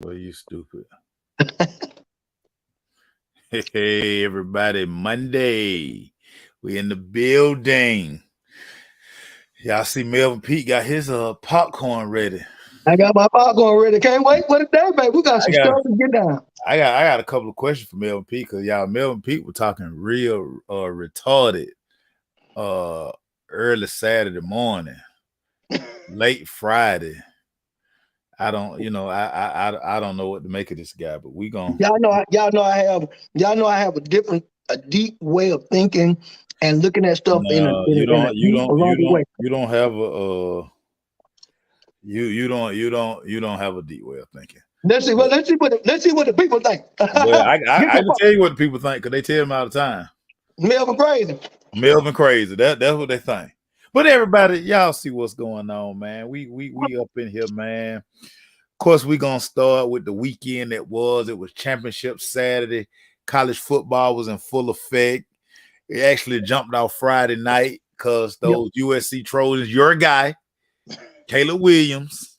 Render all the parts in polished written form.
Well, you stupid. Hey, everybody. Monday. We in the building. Y'all see Melvin Pete got his popcorn ready. I got my popcorn ready. Can't wait for the day, baby. We got I some got stuff to get down. I got a couple of questions for Melvin Pete because y'all Melvin Pete were talking real retarded early Saturday morning, late Friday. I don't, I don't know what to make of this guy, but we gonna. Y'all know I have a deep way of thinking and looking at stuff in a No, deep, longer way. you don't have a you don't have a deep way of thinking. Let's see what the people think. Well, I Get can tell you what the people think because they tell me all the time. Melvin crazy. Melvin crazy. That's what they think. But everybody, y'all see what's going on, man. We up in here, man. Of course, we gonna start with the weekend that was. It was championship Saturday. College football was in full effect. It actually jumped off Friday night because those USC Trojans, your guy, Caleb Williams,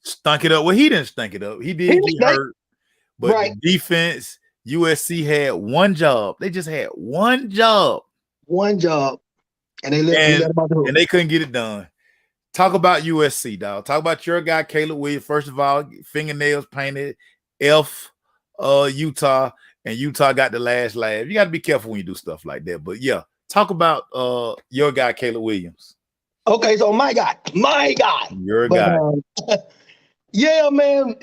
stunk it up. Well, he didn't stink it up. He did get hurt. But the defense, USC had one job. They just had one job. One job. And they let about the hook. And they couldn't get it done. Talk about USC, dog. Talk about your guy, Caleb Williams. First of all, fingernails painted F Utah, and Utah got the last laugh. You got to be careful when you do stuff like that. But yeah, talk about your guy, Caleb Williams. Okay, so my guy. Your guy. Yeah, man.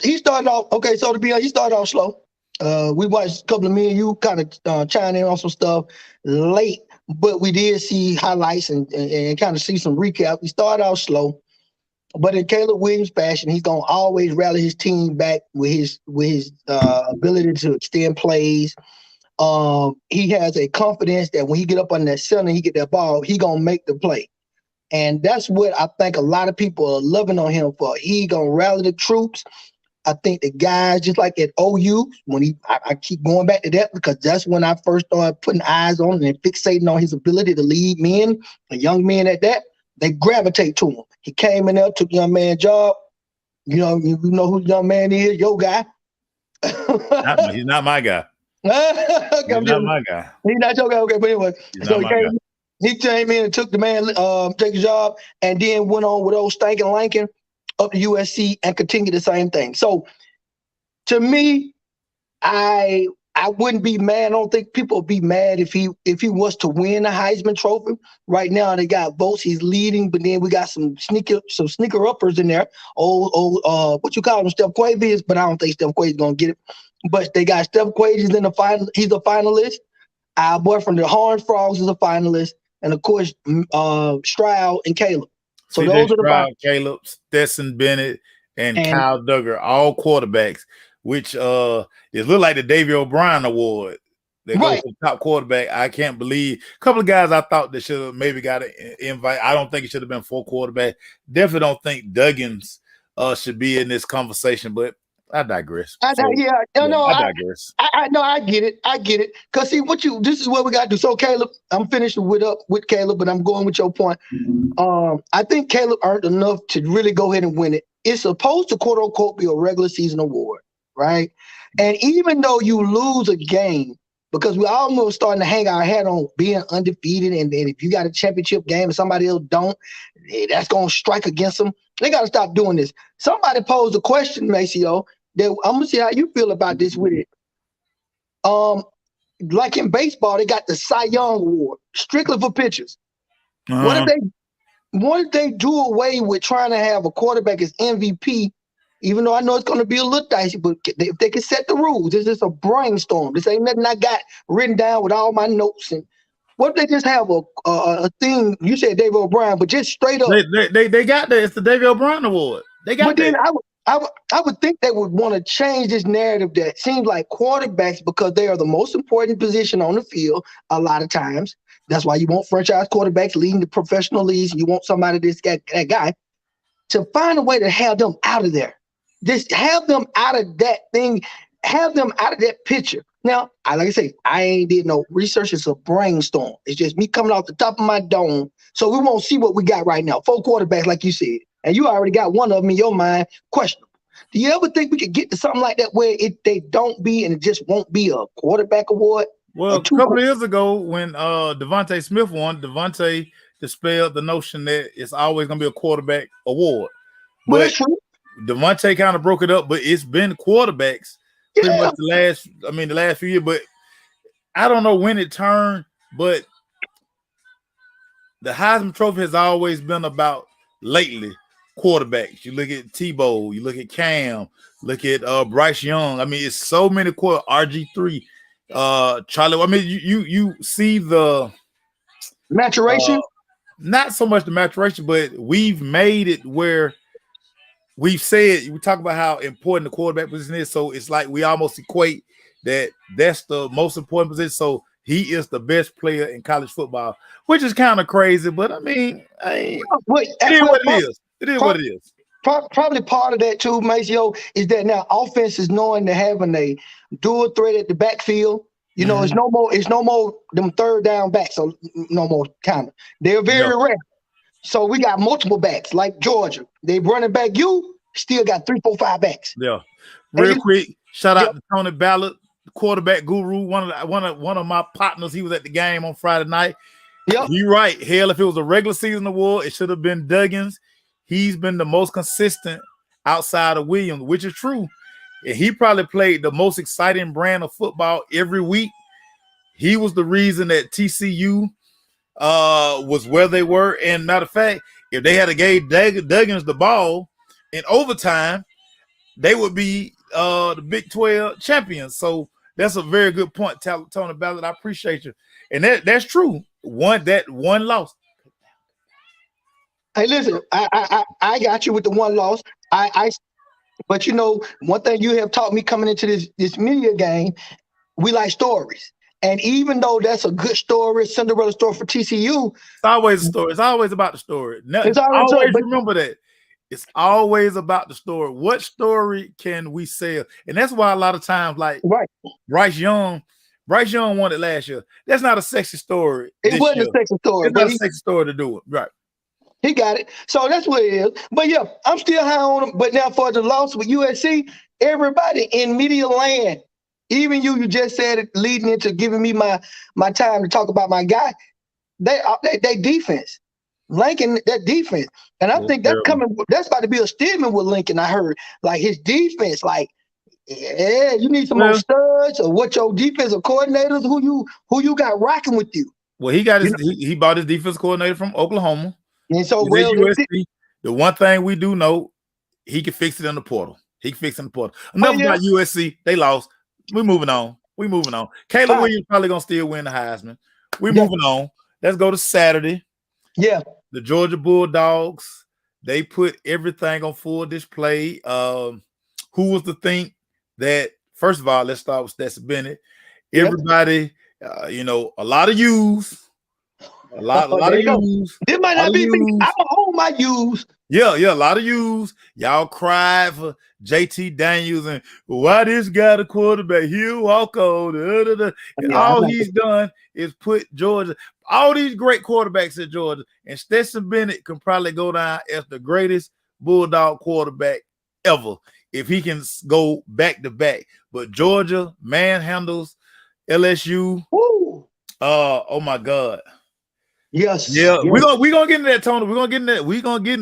He started off okay. So to be honest, he started off slow. We watched a couple of me and you kind of chime in on some stuff late, but we did see highlights and kind of see some recap. He started off slow, but in Caleb Williams' fashion, he's gonna always rally his team back with his ability to extend plays. He has a confidence that when he get up on that center, he get that ball, he gonna make the play. And that's what I think a lot of people are loving on him for. He gonna rally the troops. I think the guys, just like at OU, when I keep going back to that because that's when I first started putting eyes on him and fixating on his ability to lead men, and young men at that, they gravitate to him. He came in there, took young man's job. You know who the young man is, your guy. He's not my guy. He's not my guy. He's not your guy. Okay, but anyway, he came in and took the man, take his job, and then went on with old Stankin' Lankin up to USC and continued the same thing. So, to me, I wouldn't be mad. I don't think people would be mad if he was to win the Heisman Trophy. Right now, they got votes. He's leading, but then we got some sneaker uppers in there. What you call him, Steph Quavies, but I don't think Steph Quavies gonna get it. But they got Steph Quavies in the final. He's a finalist. Our boy from the Horned Frogs is a finalist. And of course, Stroud and Caleb. So those are the Stroud, Caleb, Stetson Bennett, and Kyle Duggar, all quarterbacks, which it looked like the Davey O'Brien Award. They go for top quarterback. I can't believe a couple of guys I thought that should have maybe got an invite. I don't think it should have been 4 quarterback. Definitely don't think Duggins should be in this conversation, but I digress. I digress. I get it. Cause see this is what we got to do. So Caleb, I'm finishing with Caleb, but I'm going with your point. I think Caleb earned enough to really go ahead and win it. It's supposed to quote unquote be a regular season award, right? And even though you lose a game, because we almost starting to hang our hat on being undefeated, and then if you got a championship game and somebody else don't, that's gonna strike against them. They got to stop doing this. Somebody posed a question, Maceo. That I'm gonna see how you feel about this with it. Like in baseball, they got the Cy Young Award strictly for pitchers. What if they do away with trying to have a quarterback as MVP? Even though I know it's going to be a little dicey, but if they can set the rules, this is a brainstorm. This ain't nothing I got written down with all my notes. And what if they just have a thing? You said David O'Brien, but just straight up, they got that. It's the David O'Brien Award. They got. But that. Then I would think they would want to change this narrative that seems like quarterbacks, because they are the most important position on the field a lot of times. That's why you want franchise quarterbacks leading the professional leagues. You want somebody that guy to find a way to have them out of there. Just have them out of that thing. Have them out of that picture. Now, like I say, I ain't did no research. It's a brainstorm. It's just me coming off the top of my dome. So we won't see what we got right now. 4 quarterbacks, like you said. And you already got one of them in your mind questionable. Do you ever think we could get to something like that where they don't be and it just won't be a quarterback award? Well, a couple of years ago when Devontae Smith won, Devontae dispelled the notion that it's always going to be a quarterback award. Well, But that's true. Devontae kind of broke it up, but it's been quarterbacks pretty much the last few years. But I don't know when it turned, but the Heisman Trophy has always been about lately quarterbacks. You look at Tebow, you look at Cam, look at Bryce Young. I mean, it's so many RG3, Charlie. I mean, you see the maturation. Not so much the maturation, but we've made it where we've said we talk about how important the quarterback position is. So it's like we almost equate that's the most important position. So he is the best player in college football, which is kind of crazy. But I mean, it is what it is. It is what it is. Probably part of that too, Maceo, is that now offense is knowing they're having a dual threat at the backfield. You know, it's no more them third down backs, so no more kind of. They're very rare. So we got multiple backs like Georgia. They running back you still got 3, 4, 5 backs. Yeah. Real quick, shout out to Tony Ballard, quarterback guru, one of my partners. He was at the game on Friday night. Yep. You're right. Hell, if it was a regular season award, it should have been Duggins. He's been the most consistent outside of Williams, which is true. And he probably played the most exciting brand of football every week. He was the reason that TCU was where they were. And matter of fact, if they had gave Duggins the ball in overtime, they would be the Big 12 champions. So that's a very good point, Tony Ballard. I appreciate you. And that's true. One loss. Hey, listen, I got you with the one loss. But you know, one thing you have taught me coming into this media game, we like stories. And even though that's a good story, Cinderella story for TCU, it's always a story. It's always about the story. It's always remember that. It's always about the story. What story can we sell? And that's why a lot of times, like Bryce Young won it last year. That's not a sexy story. It wasn't a sexy story. It's not a sexy story to do it. Right. He got it. So that's what it is. But yeah, I'm still high on him. But now for the loss with USC, everybody in media land, even you just said it leading into giving me my time to talk about my guy, they defense. Lincoln, that defense. And I think that's about to be a statement with Lincoln, I heard. Like his defense, like, yeah, you need some more studs or what your defensive coordinators, who you got rocking with you. Well, he bought his defense coordinator from Oklahoma. And so USC, the one thing we do know, he can fix it in the portal. Enough about USC. They lost. We're moving on. Caleb Williams probably gonna still win the Heisman. We're moving on. Let's go to Saturday. Yeah. The Georgia Bulldogs, they put everything on full display. Who was to think that, first of all, let's start with Stetson Bennett. Everybody, a lot of U's. A lot of U's. This might not be me. I'm going to hold my U's. Yeah, a lot of U's. Y'all cried for JT Daniels and why this guy the quarterback? He'll walk on. And all he's done is put Georgia, all these great quarterbacks at Georgia, and Stetson Bennett can probably go down as the greatest Bulldog quarterback ever if he can go back to back. But Georgia manhandles LSU. Woo. Oh my God. Yes. Yeah, we're gonna get into that, Tony. We're gonna get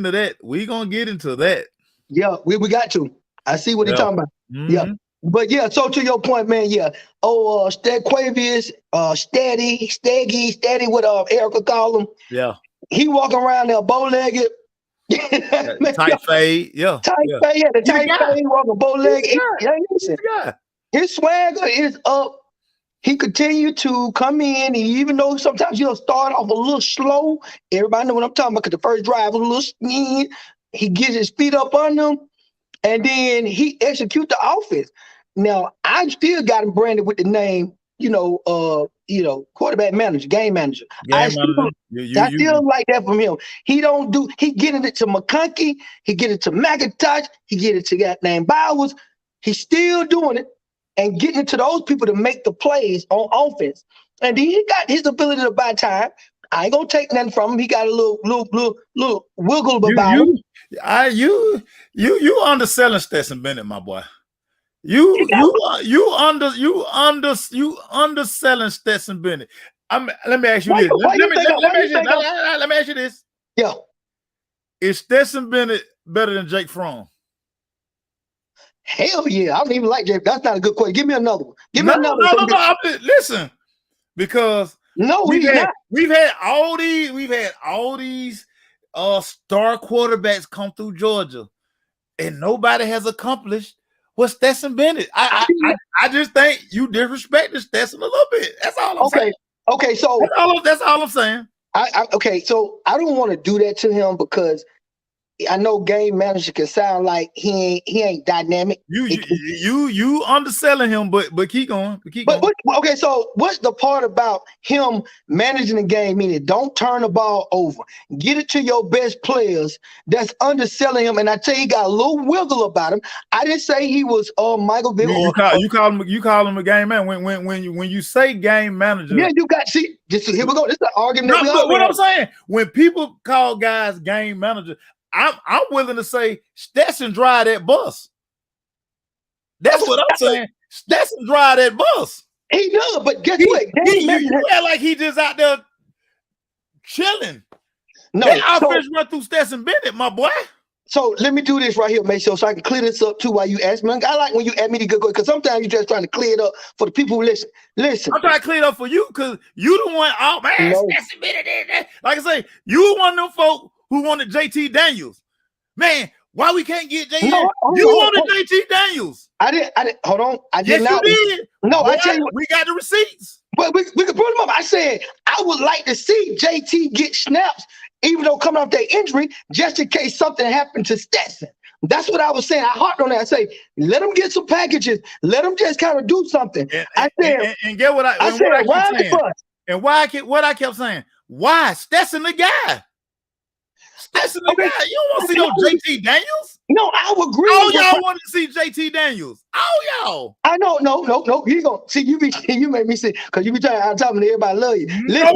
into that. Yeah, we got to. I see what he's talking about. Mm-hmm. Yeah. But yeah, so to your point, man, yeah. Quavius, steady what Erica call him. Yeah. He walking around there bow-legged. Tight fade. Yeah. The tight fade, walking bow-legged. His swagger is up. He continued to come in, and even though sometimes he'll start off a little slow, everybody know what I'm talking about because the first drive was a little sneaky. He gets his feet up on them, and then he executes the offense. Now, I still got him branded with the name, quarterback manager, game manager. I still like that from him. He getting it to McConkey, he get it to McIntosh, he get it to goddamn Bowers. He's still doing it. And getting to those people to make the plays on offense. And then he got his ability to buy time. I ain't gonna take nothing from him. He got a little wiggle about him. You underselling Stetson Bennett, my boy. You underselling Stetson Bennett. Let me ask you this. Let me ask you this. Yeah. Is Stetson Bennett better than Jake Fromm? Hell yeah. I don't even like Jake. That's not a good question. Give me another one. Give me another one. No. Listen, because we've had all these star quarterbacks come through Georgia, and nobody has accomplished what Stetson Bennett. I just think you disrespected Stetson a little bit. That's all I'm saying. Okay, so that's all I'm saying. Okay, so I don't want to do that to him because I know game manager can sound like he ain't dynamic. You underselling him, but keep going. Okay, so what's the part about him managing the game? Meaning, don't turn the ball over, get it to your best players. That's underselling him, and I tell you, he got a little wiggle about him. I didn't say he was Michael Vick. You call him a game man when you say game manager. Yeah, you got here we go. This is an argument. What I'm saying, when people call guys game manager, I'm willing to say Stetson drive that bus. That's what I'm saying. Stetson drive that bus. He does, but guess what? You act like he just out there chilling. No, that offense run through Stetson Bennett, my boy. So let me do this right here, mate, so I can clear this up too while you ask me. I like when you ask me to go because sometimes you're just trying to clear it up for the people who listen. I'm trying to clear it up for you because you the one. Oh man, no. Stetson Bennett. Like I say, you one of them folk who wanted JT Daniels. Man, why we can't get JT? You wanted JT Daniels. I didn't. Hold on. I did not. You did. No, boy, I tell you, we got the receipts. But we can put them up. I said I would like to see JT get snaps, even though coming off that injury, just in case something happened to Stetson. That's what I was saying. I harped on that. I say, let him get some packages. Let him just kind of do something. And get what I said. What I kept saying. Why Stetson the guy? Stetson the guy. You don't want to see no JT Daniels? No, I would agree. All y'all want to see JT Daniels. All y'all. I know. No. You gonna see you make me see because you be trying to tell me everybody love you. Listen,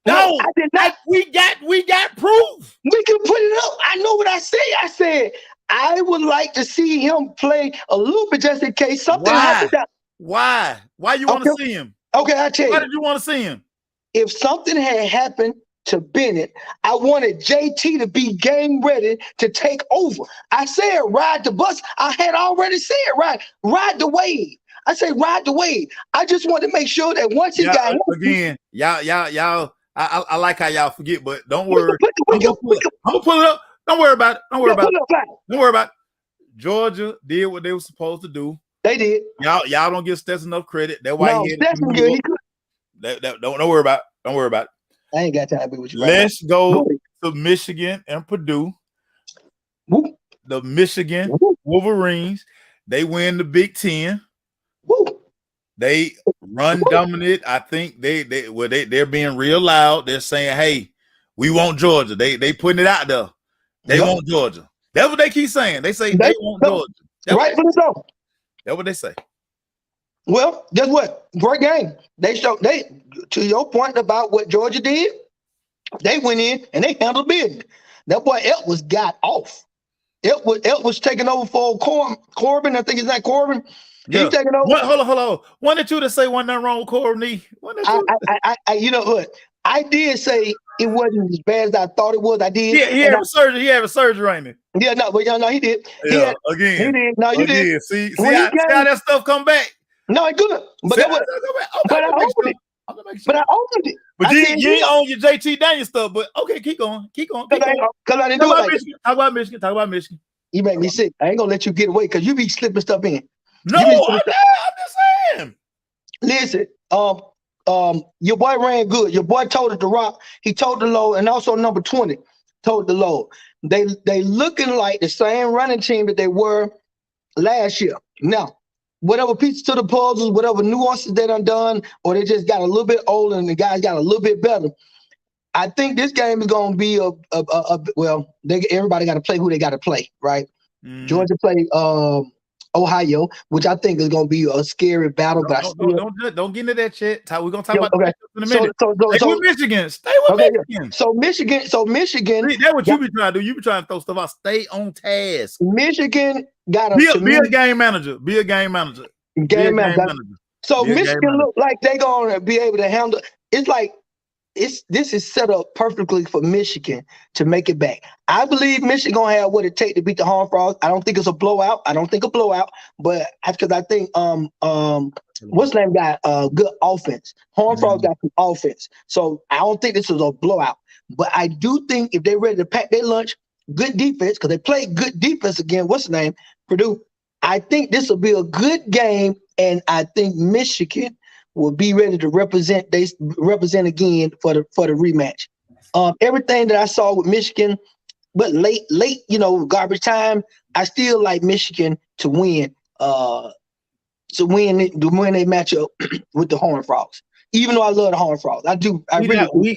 no, I did not. We got proof. We can put it up. I know what I say. I said I would like to see him play a little bit just in case something happens. Why you want to see him? Okay, I tell you. Why did you want to see him? If something had happened to Bennett, I wanted JT to be game ready to take over. I said ride the bus. I had already said ride the wave. I said ride the wave. I just wanted to make sure that once he got again, y'all. I like how y'all forget, but don't worry. I'm gonna pull it up. Don't worry about it. Don't worry about it. Georgia did what they were supposed to do. They did. Y'all don't give Stetson enough credit. That's why Stetson good. Don't worry about it. Don't worry about it. I ain't got time to be with you. Let's go to Michigan and Purdue. Woo. The Michigan Wolverines. They win the Big Ten. Woo. They run dominant. I think they're being real loud. They're saying, "Hey, we want Georgia." They putting it out there. They want Georgia. That's what they keep saying. They say they want Georgia. Rightfully so. That's what they say. Well, guess what? Great game. They to your point about what Georgia did, they went in and they handled business. That boy Eltwas got off. Eltwas was taking over for Corbin. I think it's not Corbin. Yeah. He taking over. Hold on. One or two to say one nothing wrong with Corbin. You know what? I did say it wasn't as bad as I thought it was. I did. Yeah, he had a surgery. He had a surgery right now. Yeah, no, but he did. Yeah, he did. No, you did. See how that stuff come back. No, it's good. But I owned it. But you ain't own your JT Daniels stuff. But okay, keep going. Because I didn't do it. Talk about Michigan. You make me sick. I ain't gonna let you get away because you be slipping stuff in. No, I'm just saying. Listen, your boy ran good. Your boy told it to rock. He told the low, and also number 20 told the low. They looking like the same running team that they were last year. Now, whatever pieces to the puzzles, whatever nuances they done, or they just got a little bit older and the guys got a little bit better. I think this game is going to be everybody got to play who they got to play, right? Mm. Georgia played Ohio, which I think is going to be a scary battle. But I still Don't get into that shit. We're gonna talk yeah, about the okay. matchups in a minute. Stay with Michigan. Stay with Okay, yeah. Michigan. So Michigan. See, that's what you be trying to do. You be trying to throw stuff out. Stay on task. Michigan got Be a game manager. Be a game manager. Game manager. So Michigan look like they're gonna be able to handle. It's like this is set up perfectly for Michigan to make it back. I believe Michigan gonna have what it takes to beat the Horned Frogs. I don't think it's a blowout. But because I think what's the name got good offense. Horned Frogs got some offense. So I don't think this is a blowout. But I do think if they're ready to pack their lunch, good defense, because they play good defense again. What's the name? Purdue. I think this will be a good game, and I think Michigan will be ready to represent again for the rematch. Everything that I saw with Michigan, but late, garbage time, I still like Michigan to win their matchup with the Horned Frogs. Even though I love the Horned Frogs, I do.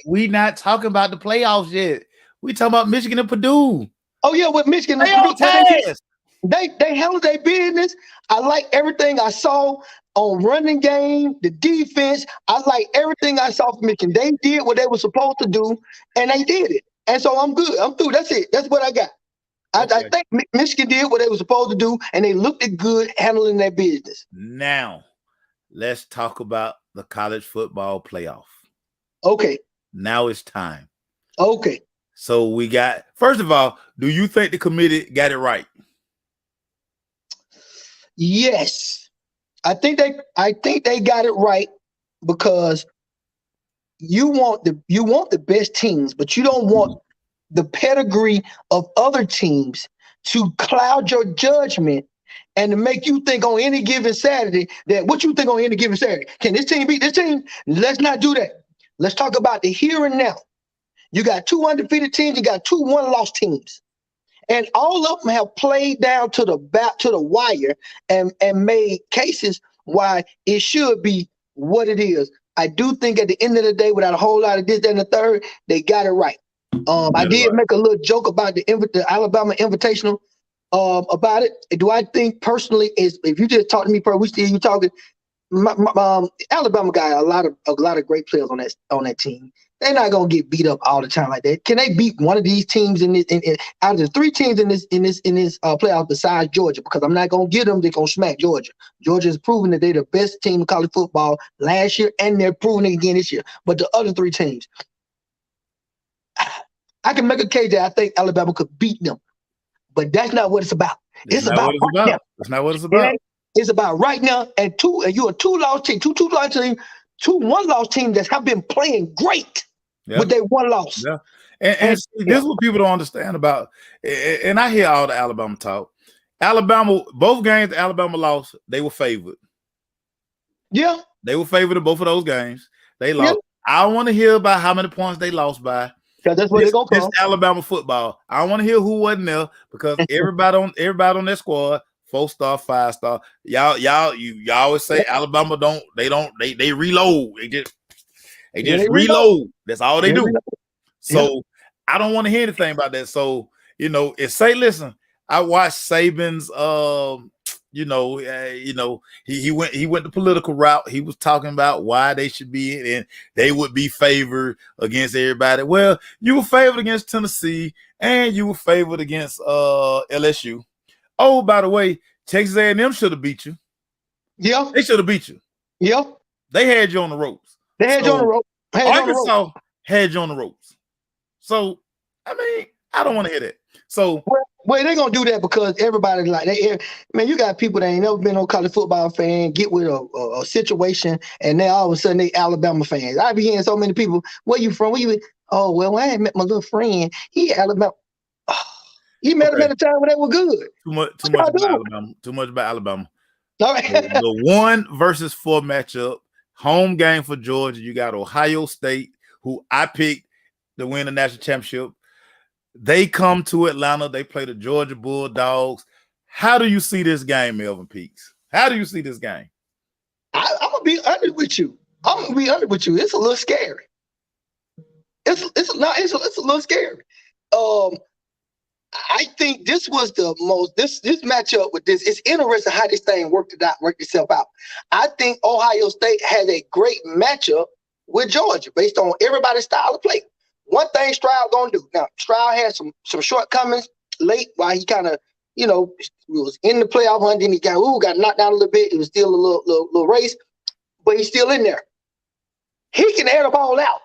We not talking about the playoffs yet. We talking about Michigan and Purdue. Oh yeah, with Michigan, they handled their business. I like everything I saw on running game, the defense. I like everything I saw from Michigan. They did what they were supposed to do, and they did it. And so I'm good. I'm through. That's it. That's what I got. I think Michigan did what they were supposed to do, and they looked good handling their business. Now, let's talk about the college football playoff. Okay. Now it's time. Okay. So we got, first of all, do you think the committee got it right? Yes. I think they got it right because you want the best teams, but you don't want the pedigree of other teams to cloud your judgment and to make you think on any given Saturday that what you think on any given Saturday. Can this team beat this team? Let's not do that. Let's talk about the here and now. You got 2 undefeated teams, you got 2 one-loss teams. And all of them have played down to the wire and made cases why it should be what it is. I do think at the end of the day, without a whole lot of this, that, and the third, they got it right. I did make a little joke about the Alabama Invitational about it. Do I think personally is if you just talk to me, we still you talking? Alabama got a lot of great players on that team. They're not gonna get beat up all the time like that. Can they beat one of these teams out of the 3 teams in this playoff besides Georgia? Because I'm not gonna give them. They're gonna smack Georgia. Georgia's proven that they're the best team in college football last year, and they're proving it again this year. But the other 3 teams, I can make a case that I think Alabama could beat them, but that's not what it's about. It's about right now. That's not what it's about. It's about right now, and you're a 2-loss team, two one-loss teams that have been playing great with their one loss. Yeah, and see, this is what people don't understand about. And I hear all the Alabama talk. Alabama, both games Alabama lost, they were favored. Yeah, they were favored in both of those games. They lost. Yeah. I don't want to hear about how many points they lost by. Because that's what they're gonna call. It's Alabama football. I don't want to hear who wasn't there because everybody on that squad. 4-star, 5-star. Y'all always say Alabama they reload. They just reload. That's all they do. So I don't want to hear anything about that. So listen, I watched Saban's he went the political route. He was talking about why they should be in and they would be favored against everybody. Well, you were favored against Tennessee and you were favored against LSU. Oh, by the way, Texas A&M should have beat you. Yeah. They should have beat you. Yeah. They had you on the ropes. They had you on the ropes. Arkansas had you on the ropes. So, I mean, I don't want to hear that. So, well, they're going to do that because everybody you got people that ain't never been no college football fan, get with a situation, and then all of a sudden they Alabama fans. I be hearing so many people, where you from? Where you? Oh, well, I had met my little friend. He Alabama. He met him at a time when they were good. Too much about Alabama. Too much about Alabama. All right. The 1 versus 4 matchup, home game for Georgia. You got Ohio State, who I picked to win the national championship. They come to Atlanta. They play the Georgia Bulldogs. How do you see this game, Melvin Peaks? How do you see this game? I'm gonna be honest with you. It's a little scary. It's a little scary. I think this was the most this matchup with this. It's interesting how this thing worked itself out. I think Ohio State has a great matchup with Georgia based on everybody's style of play. One thing Stroud gonna do. Now, Stroud had some shortcomings late while he kind of, was in the playoff hunt. Then he got knocked down a little bit. It was still a little race, but he's still in there. He can air the ball out.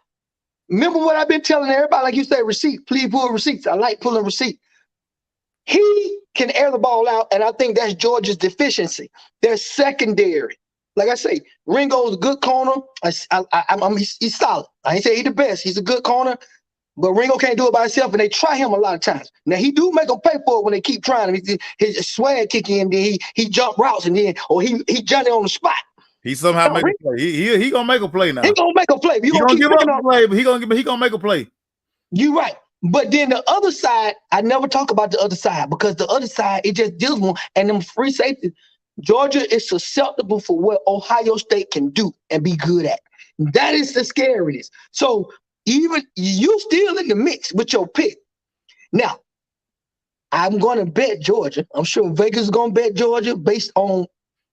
Remember what I've been telling everybody, like you said, receipt. Please pull receipts. I like pulling receipts. He can air the ball out, and I think that's Georgia's deficiency. Their secondary. Like I say, Ringo's a good corner. He's solid. I ain't say he's the best. He's a good corner, but Ringo can't do it by himself, and they try him a lot of times. Now, he do make them pay for it when they keep trying him. His swag kick in, then he jump routes, and then he Johnny on the spot. He somehow make a play. He gonna make a play now. He gonna make a play. He gonna give up a play, but he gonna make a play. You right. But then the other side, I never talk about the other side because the other side, it just deals with, and them free safety. Georgia is susceptible for what Ohio State can do and be good at. That is the scariness. So even you still in the mix with your pick. Now, I'm going to bet Georgia. I'm sure Vegas is going to bet Georgia based on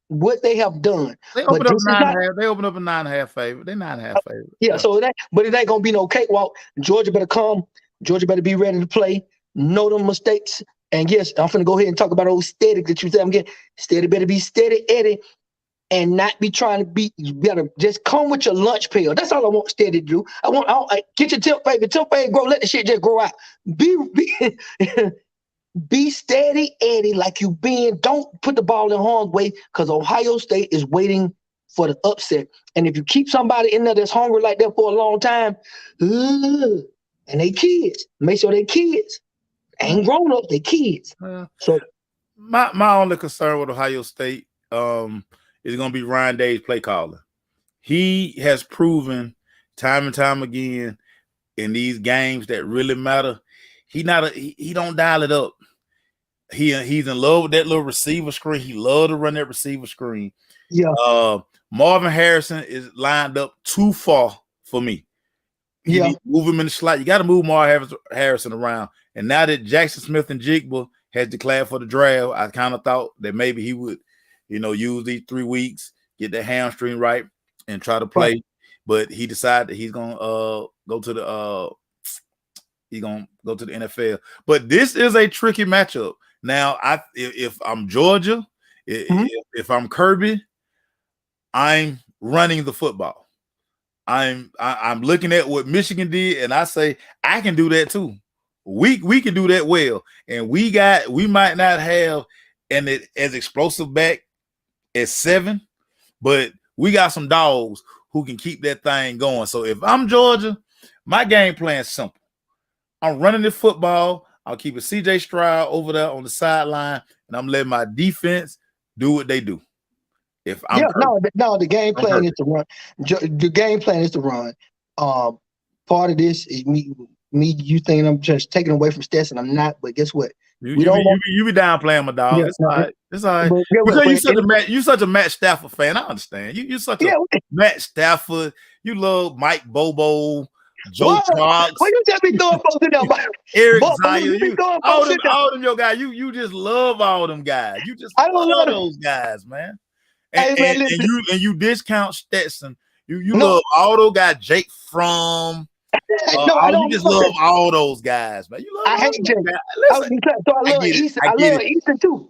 what they have done. They open up 9.5. They open up a 9.5 favorite. They're 9.5 favorite. Yeah, so but it ain't going to be no cakewalk. Georgia better come. Georgia better be ready to play, know them mistakes. And yes, I'm going to go ahead and talk about old Steady that you said I'm getting. Steady better be steady, Eddie, and not be trying to be. You better just come with your lunch pail. That's all I want Steady to do. I get your tip fade. The tip fade grow. Let the shit just grow out. Be steady, Eddie, like you been. Don't put the ball in harm's way because Ohio State is waiting for the upset. And if you keep somebody in there that's hungry like that for a long time, and they kids. Make sure they kids. Ain't grown up, they kids. So my only concern with Ohio State is gonna be Ryan Day's play caller. He has proven time and time again in these games that really matter. He don't dial it up. He's in love with that little receiver screen. He loves to run that receiver screen. Yeah. Marvin Harrison is lined up too far for me. Move him in the slot. You got to move Marvin Harrison around. And now that Jackson Smith and Jigba has declared for the draft, I kind of thought that maybe he would, use these 3 weeks, get the hamstring right, and try to play. Right. But he decided that he's gonna go to the NFL. But this is a tricky matchup. Now, if I'm Georgia, if I'm Kirby, I'm running the football. I'm looking at what Michigan did, and I say I can do that too. We can do that well, and we might not have as explosive back as 7, but we got some dogs who can keep that thing going. So if I'm Georgia, my game plan is simple. I'm running the football. I'll keep a CJ Stroud over there on the sideline, and I'm letting my defense do what they do. The game plan is to run. The game plan is to run. Part of this is me. You thinking I'm just taking away from Stetson? I'm not. But guess what? You be down playing my dog. Yeah, it's all right. It's all right. Because you're such a Matt Stafford fan. I understand. You're such a Matt Stafford. You love Mike Bobo, Joe Cox. Why you just be throwing folks in there? Eric Zaya. All them your guys. You just love all them guys. You just love those guys, man. And you discount Stetson. You love all those guys, Jake Fromm. You just love all those guys, man. You love I hate Jake. I love Easton. I love Easton too.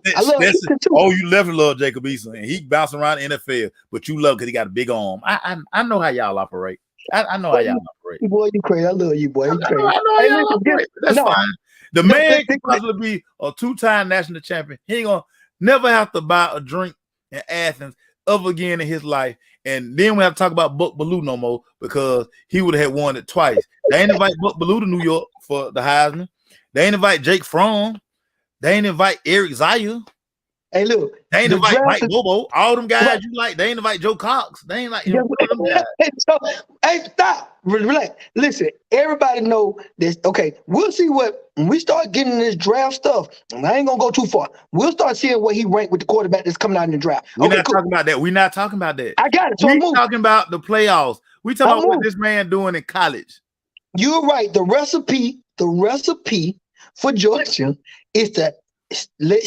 Oh, you love Jacob Easton, and he bouncing around the NFL, but you love because he got a big arm. I know how y'all operate. I know how y'all operate. Boy, you crazy. I love you, boy. You crazy. I know how y'all operate. That's fine. The man can possibly be a 2-time national champion. He ain't gonna never have to buy a drink in Athens ever again in his life. And then we have to talk about Buck Belue no more because he would have won it twice. They ain't invite Buck Belue to New York for the Heisman. They ain't invite Jake Fromm. They ain't invite Eric Zaya. Hey, look. They ain't invite Mike Bobo. All them guys you like. They ain't invite Joe Cox. They ain't like them guys. Hey, stop. Relax. Listen, everybody know this. Okay, we'll see when we start getting this draft stuff. And I ain't gonna go too far. We'll start seeing where he ranked with the quarterback that's coming out in the draft. We're not talking about that. We're not talking about that. I got it. So we're talking about the playoffs. We talking about what this man doing in college. You're right. The recipe for Georgia is to be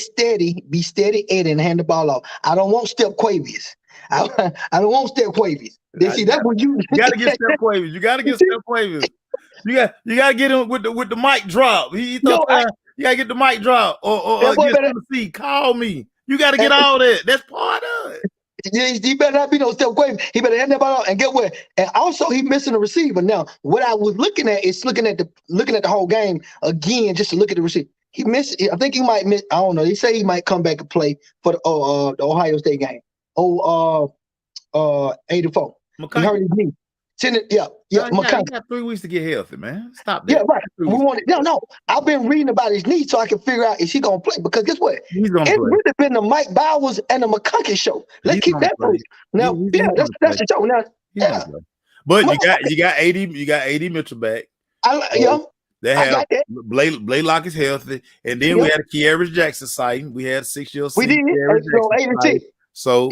steady, Eddie, and hand the ball off. I don't want Step Quavies. I don't want Step Quavies. That's what you got to get Step Quavies. You got to get Step Quavies. You got to get him with the mic drop. You got to get the mic drop or get Tennessee. Call me. You got to get all that. That's part of it. He better not be no Step Quavies. He better hand that ball out and get what. And also, he missing a receiver. Now, what I was looking at is looking at the whole game again, just to look at the receiver. He missed. I think he might miss. I don't know. They say he might come back and play for the Ohio State game. 84. He hurt his knee. McConkey got 3 weeks to get healthy, man. Stop that. Yeah, right. No. I've been reading about his knee so I can figure out is he gonna play? Because guess what? He's gonna play. It's really been the Mike Bowers and the McConkey show. Let's keep that first. Now, that's the show. Now, but you got 80 Mitchell back. They have Blaylock is healthy, and then we had a Kearis Jackson sighting. We had 6-year. We did. So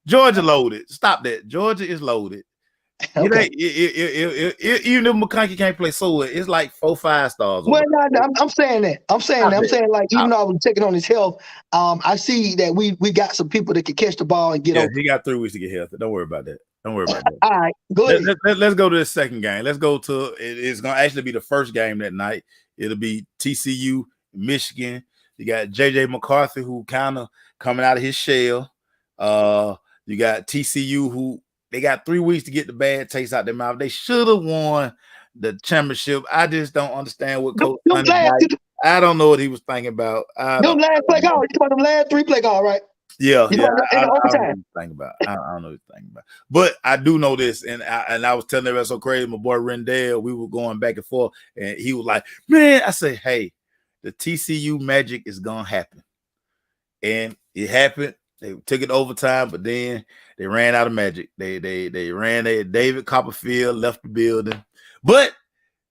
Georgia loaded. Stop that. Georgia is loaded. Okay. Even if McConkey can't play so it's like 4-5 stars. Well, I'm saying that. I'm saying like even though I was checking on his health, I see that we got some people that can catch the ball and get over. He got 3 weeks to get healthy. Don't worry about that. All right, go ahead. Let's go to the second game. Let's go to it's gonna actually be the first game that night. It'll be TCU, Michigan. You got JJ McCarthy who kind of coming out of his shell. You got TCU who they got 3 weeks to get the bad taste out their mouth. They should have won the championship. I just don't understand what Coach I don't know what he was thinking about. Them last play call. You talking about them last 3 play call, right? Yeah. I don't know what he's thinking about. But I do know this, and I was telling everybody so crazy. My boy Rendell, we were going back and forth, and he was like, "Man," I said, "Hey, the TCU magic is gonna happen," and it happened. They took it overtime, but then they ran out of magic. They ran. David Copperfield left the building, but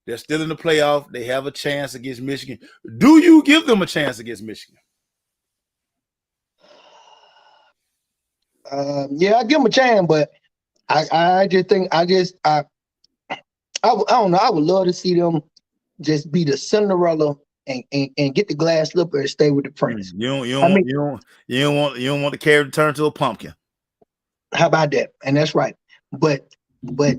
they're still in the playoff. They have a chance against Michigan. Do you give them a chance against Michigan? Yeah, I give them a chance, but I just think I don't know. I would love to see them just be the Cinderella and get the glass slipper and stay with the prince. You don't want the carrot to turn to a pumpkin. How about that? And that's right. But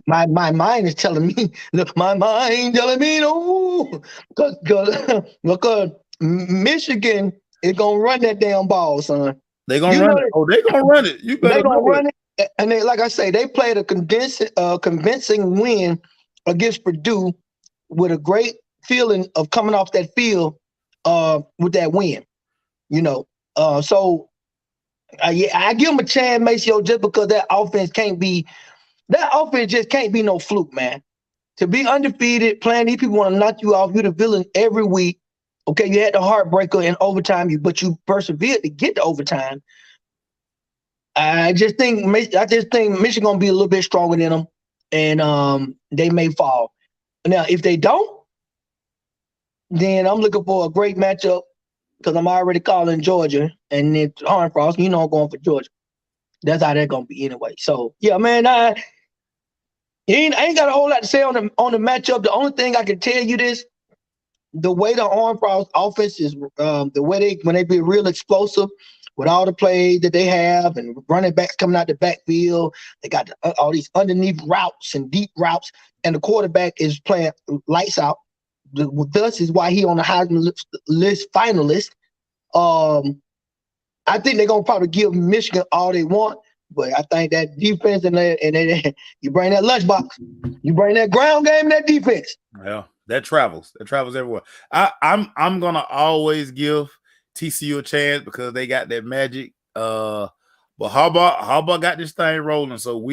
my mind is telling me, look, my mind telling me no, because Michigan is gonna run that damn ball, son. They're gonna run it. Oh, they're gonna run it. You better run it. And they, like I say, they played a convincing win against Purdue with a great feeling of coming off that field with that win. So I give them a chance, Maceo, just because that offense just can't be no fluke, man. To be undefeated, playing these people want to knock you off. You're the villain every week. Okay, you had the heartbreaker in overtime, but you persevered to get to overtime. I just think Michigan gonna be a little bit stronger than them, and they may fall. Now, if they don't, then I'm looking for a great matchup because I'm already calling Georgia, and it's Hornfrost. I'm going for Georgia. That's how they're gonna be anyway. So yeah, man, I ain't got a whole lot to say on the matchup. The only thing I can tell you this. The way the Hornfrost offense is, the way when they be real explosive with all the plays that they have and running backs coming out the backfield, they got all these underneath routes and deep routes, and the quarterback is playing lights out. Thus is why he on the Heisman list finalist. I think they're gonna probably give Michigan all they want, but I think that defense and you bring that lunchbox, you bring that ground game, and that defense. Yeah. That travels everywhere. I'm gonna always give TCU a chance because they got that magic. But Harbaugh got this thing rolling. So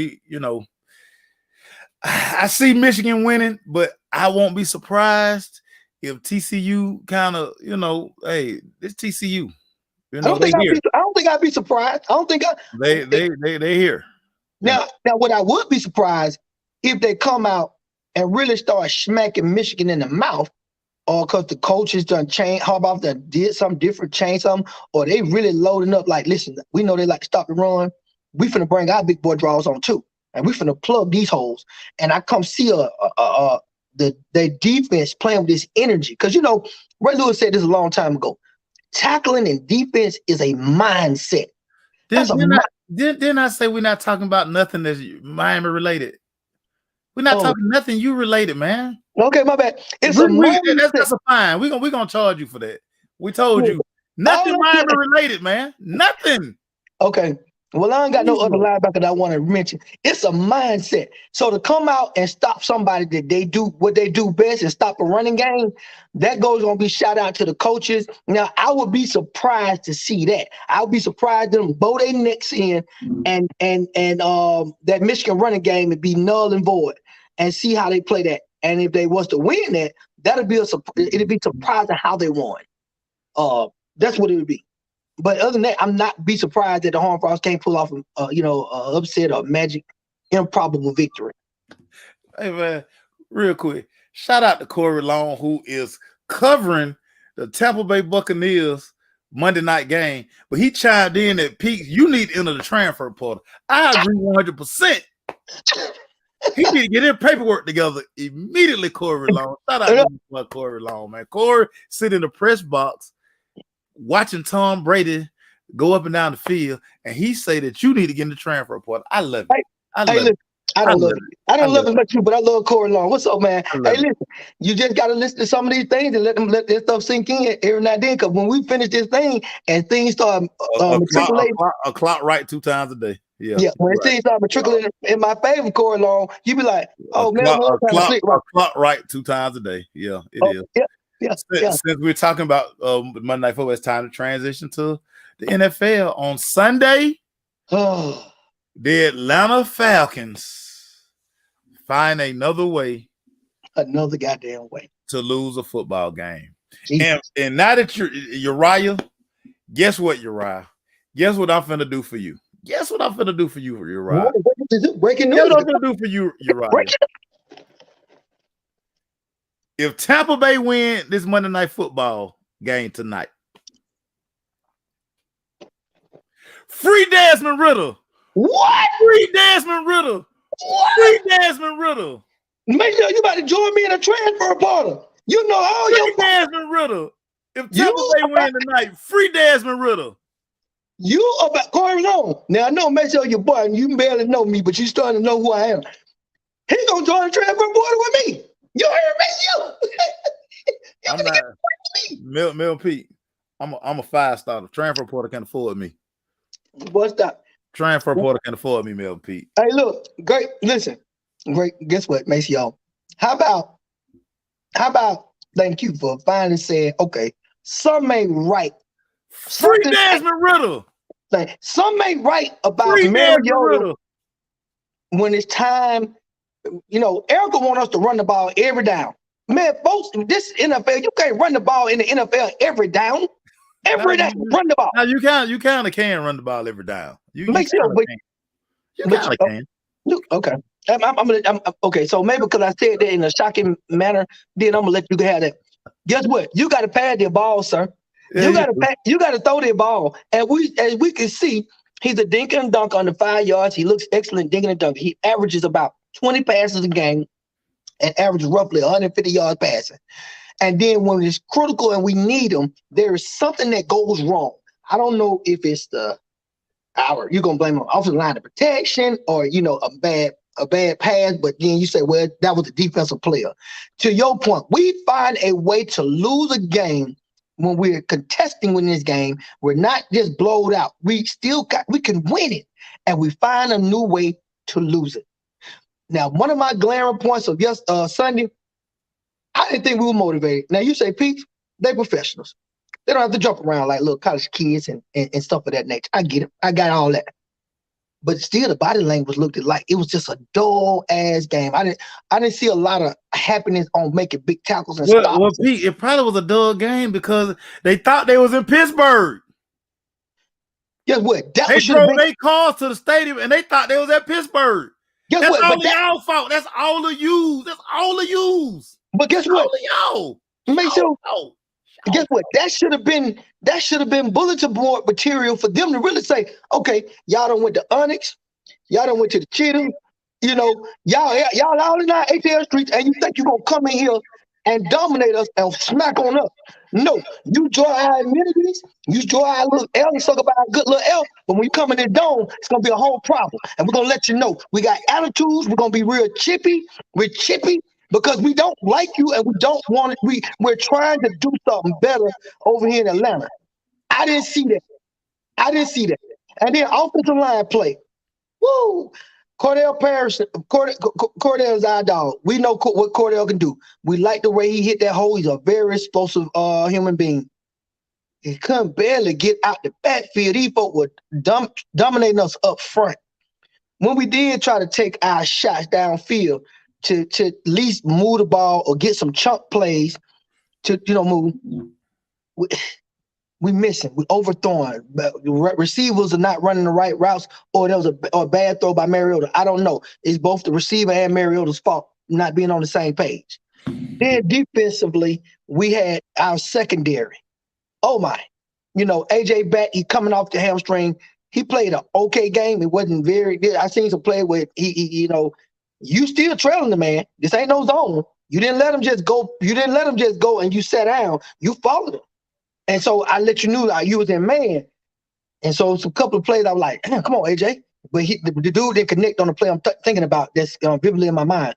I see Michigan winning, but I won't be surprised if TCU kind of, hey, it's TCU. I don't think I'd be surprised. They here. Now, what I would be surprised if they come out and really start smacking Michigan in the mouth, or because the coaches done changed, Harbaugh done did something different, changed something, or they really loading up like, listen, we know they like to stop the run. We finna bring our big boy draws on too, and we finna plug these holes. And I come see their defense playing with this energy. Because Ray Lewis said this a long time ago. Tackling and defense is a mindset. Didn't I say we're not talking about nothing that's Miami related? We're not talking nothing you related, man. Okay, my bad. It's a mindset. That's a fine. We're gonna charge you for that. We told you nothing Miami related, man. Nothing. Okay. Well, I ain't got no other linebacker that I want to mention. It's a mindset. So to come out and stop somebody that they do what they do best and stop a running game, that goes on to be shout out to the coaches. Now, I would be surprised to see that. I would be surprised them bow their necks in and that Michigan running game would be null and void and see how they play that. And if they was to win that, it'd be surprising how they won. That's what it would be. But other than that, I'm not be surprised that the Horned Frogs can't pull off, upset or magic, improbable victory. Hey man, real quick, shout out to Corey Long, who is covering the Tampa Bay Buccaneers Monday night game. But he chimed in at peak. You need to enter the transfer portal. I agree 100%. He need to get his paperwork together immediately. Corey Long, shout out to Corey Long, man. Corey sit in the press box, watching Tom Brady go up and down the field, and he say that you need to get in the transfer portal. I love it. I don't love it much, but I love Corey Long. What's up, man? Hey, listen, you just got to listen to some of these things and let this stuff sink in every now and then. Because when we finish this thing and things start matriculating, a clock right 2 times a day. Yeah. When things start matriculating in my favor, Corey Long, you be like, "Oh man, a clock right 2 times a day." Yeah, it is. Yeah. Since we're talking about Monday Night Football, it's time to transition to the NFL. On Sunday, the Atlanta Falcons find another goddamn way to lose a football game. And now that Uriah, guess what, Uriah? Guess what I'm finna do for you? Guess what I'm finna do for you, Uriah? Breaking news. Guess what I'm finna do for you, Uriah? If Tampa Bay win this Monday Night Football game tonight, free Desmond Ritter. What? Free Desmond Ritter. What? Free Desmond Ritter. Make sure you about to join me in a transfer portal. You know all free Desmond Ritter. If Tampa Bay win tonight, free Desmond Ritter. You about Corey Long. Now I know make sure your boy, and you barely know me, but you starting to know who I am. He gonna join the transfer portal with me. You heard me, I'm not Mel Pete. I'm a 5-star. The transfer portal can afford me. What's that? Transfer portal can afford me, Mel Pete. Hey, look, great. Listen, great. Guess what, Macy? Y'all. How about? Thank you for finally saying, okay, some ain't right. Free Desmond Ritter. Some ain't right about Mariota when it's time. Erica want us to run the ball every down. Man, folks, this NFL, you can't run the ball in the NFL every down. Every down, run the ball. Now you kind of can run the ball every down. You kind of can. Okay. I'm okay. So maybe because I said that in a shocking manner, then I'm gonna let you have that. Guess what? You got to pad their ball, sir. You got to throw their ball. And as we can see, he's a dink and dunk under 5 yards. He looks excellent dinking and dunking. He averages about 20 passes a game and averages roughly 150 yards passing. And then when it's critical and we need him, there is something that goes wrong. I don't know if it's you're gonna blame him offensive line of protection or a bad pass, but then you say, well, that was a defensive player. To your point, we find a way to lose a game when we're contesting within this game. We're not just blowed out. We can win it, and we find a new way to lose it. Now, one of my glaring points of Sunday, I didn't think we were motivated. Now, you say, Pete, they professionals. They don't have to jump around like little college kids and stuff of that nature. I get it. I got all that. But still, the body language looked like it was just a dull-ass game. I didn't see a lot of happiness on making big tackles and stops. Well, Pete, it probably was a dull game because they thought they was in Pittsburgh. Guess what? They drove their cars to the stadium and they thought they was at Pittsburgh. Guess That's what? all y'all fault. That's all of you. That's all of you. But guess what? All of y'all. Guess what? That should have been bulletin board material for them to really say, okay, y'all done went to Onyx, y'all done went to the Cheetahs, You know, y'all all in our ATL streets, and you think you're gonna come in here and dominate us and smack on us. No, you enjoy our amenities, you enjoy our little L, you suck about our good little L, but when you come in the dome, it's gonna be a whole problem. And we're gonna let you know we got attitudes, we're gonna be real chippy, we're chippy because we don't like you and we don't want it. We're trying to do something better over here in Atlanta. I didn't see that. I didn't see that. And then offensive line play. Woo! Cordell's our dog. We know what Cordell can do. We like the way he hit that hole. He's a very explosive human being. He couldn't barely get out the backfield. These folks were dominating us up front. When we did try to take our shots downfield to at least move the ball or get some chunk plays to move, we missing. We overthrowing. Receivers are not running the right routes, or there was a bad throw by Mariota. I don't know. It's both the receiver and Mariota's fault not being on the same page. Then defensively, we had our secondary. Oh my. AJ back, he coming off the hamstring. He played an okay game. It wasn't very good. I seen some play where you still trailing the man. This ain't no zone. You didn't let him just go. You didn't let him just go and you sat down. You followed him. And so I let you know that you was in man. And so it's a couple of plays I was like, come on, AJ. But the dude didn't connect on the play I'm thinking about that's vividly in my mind.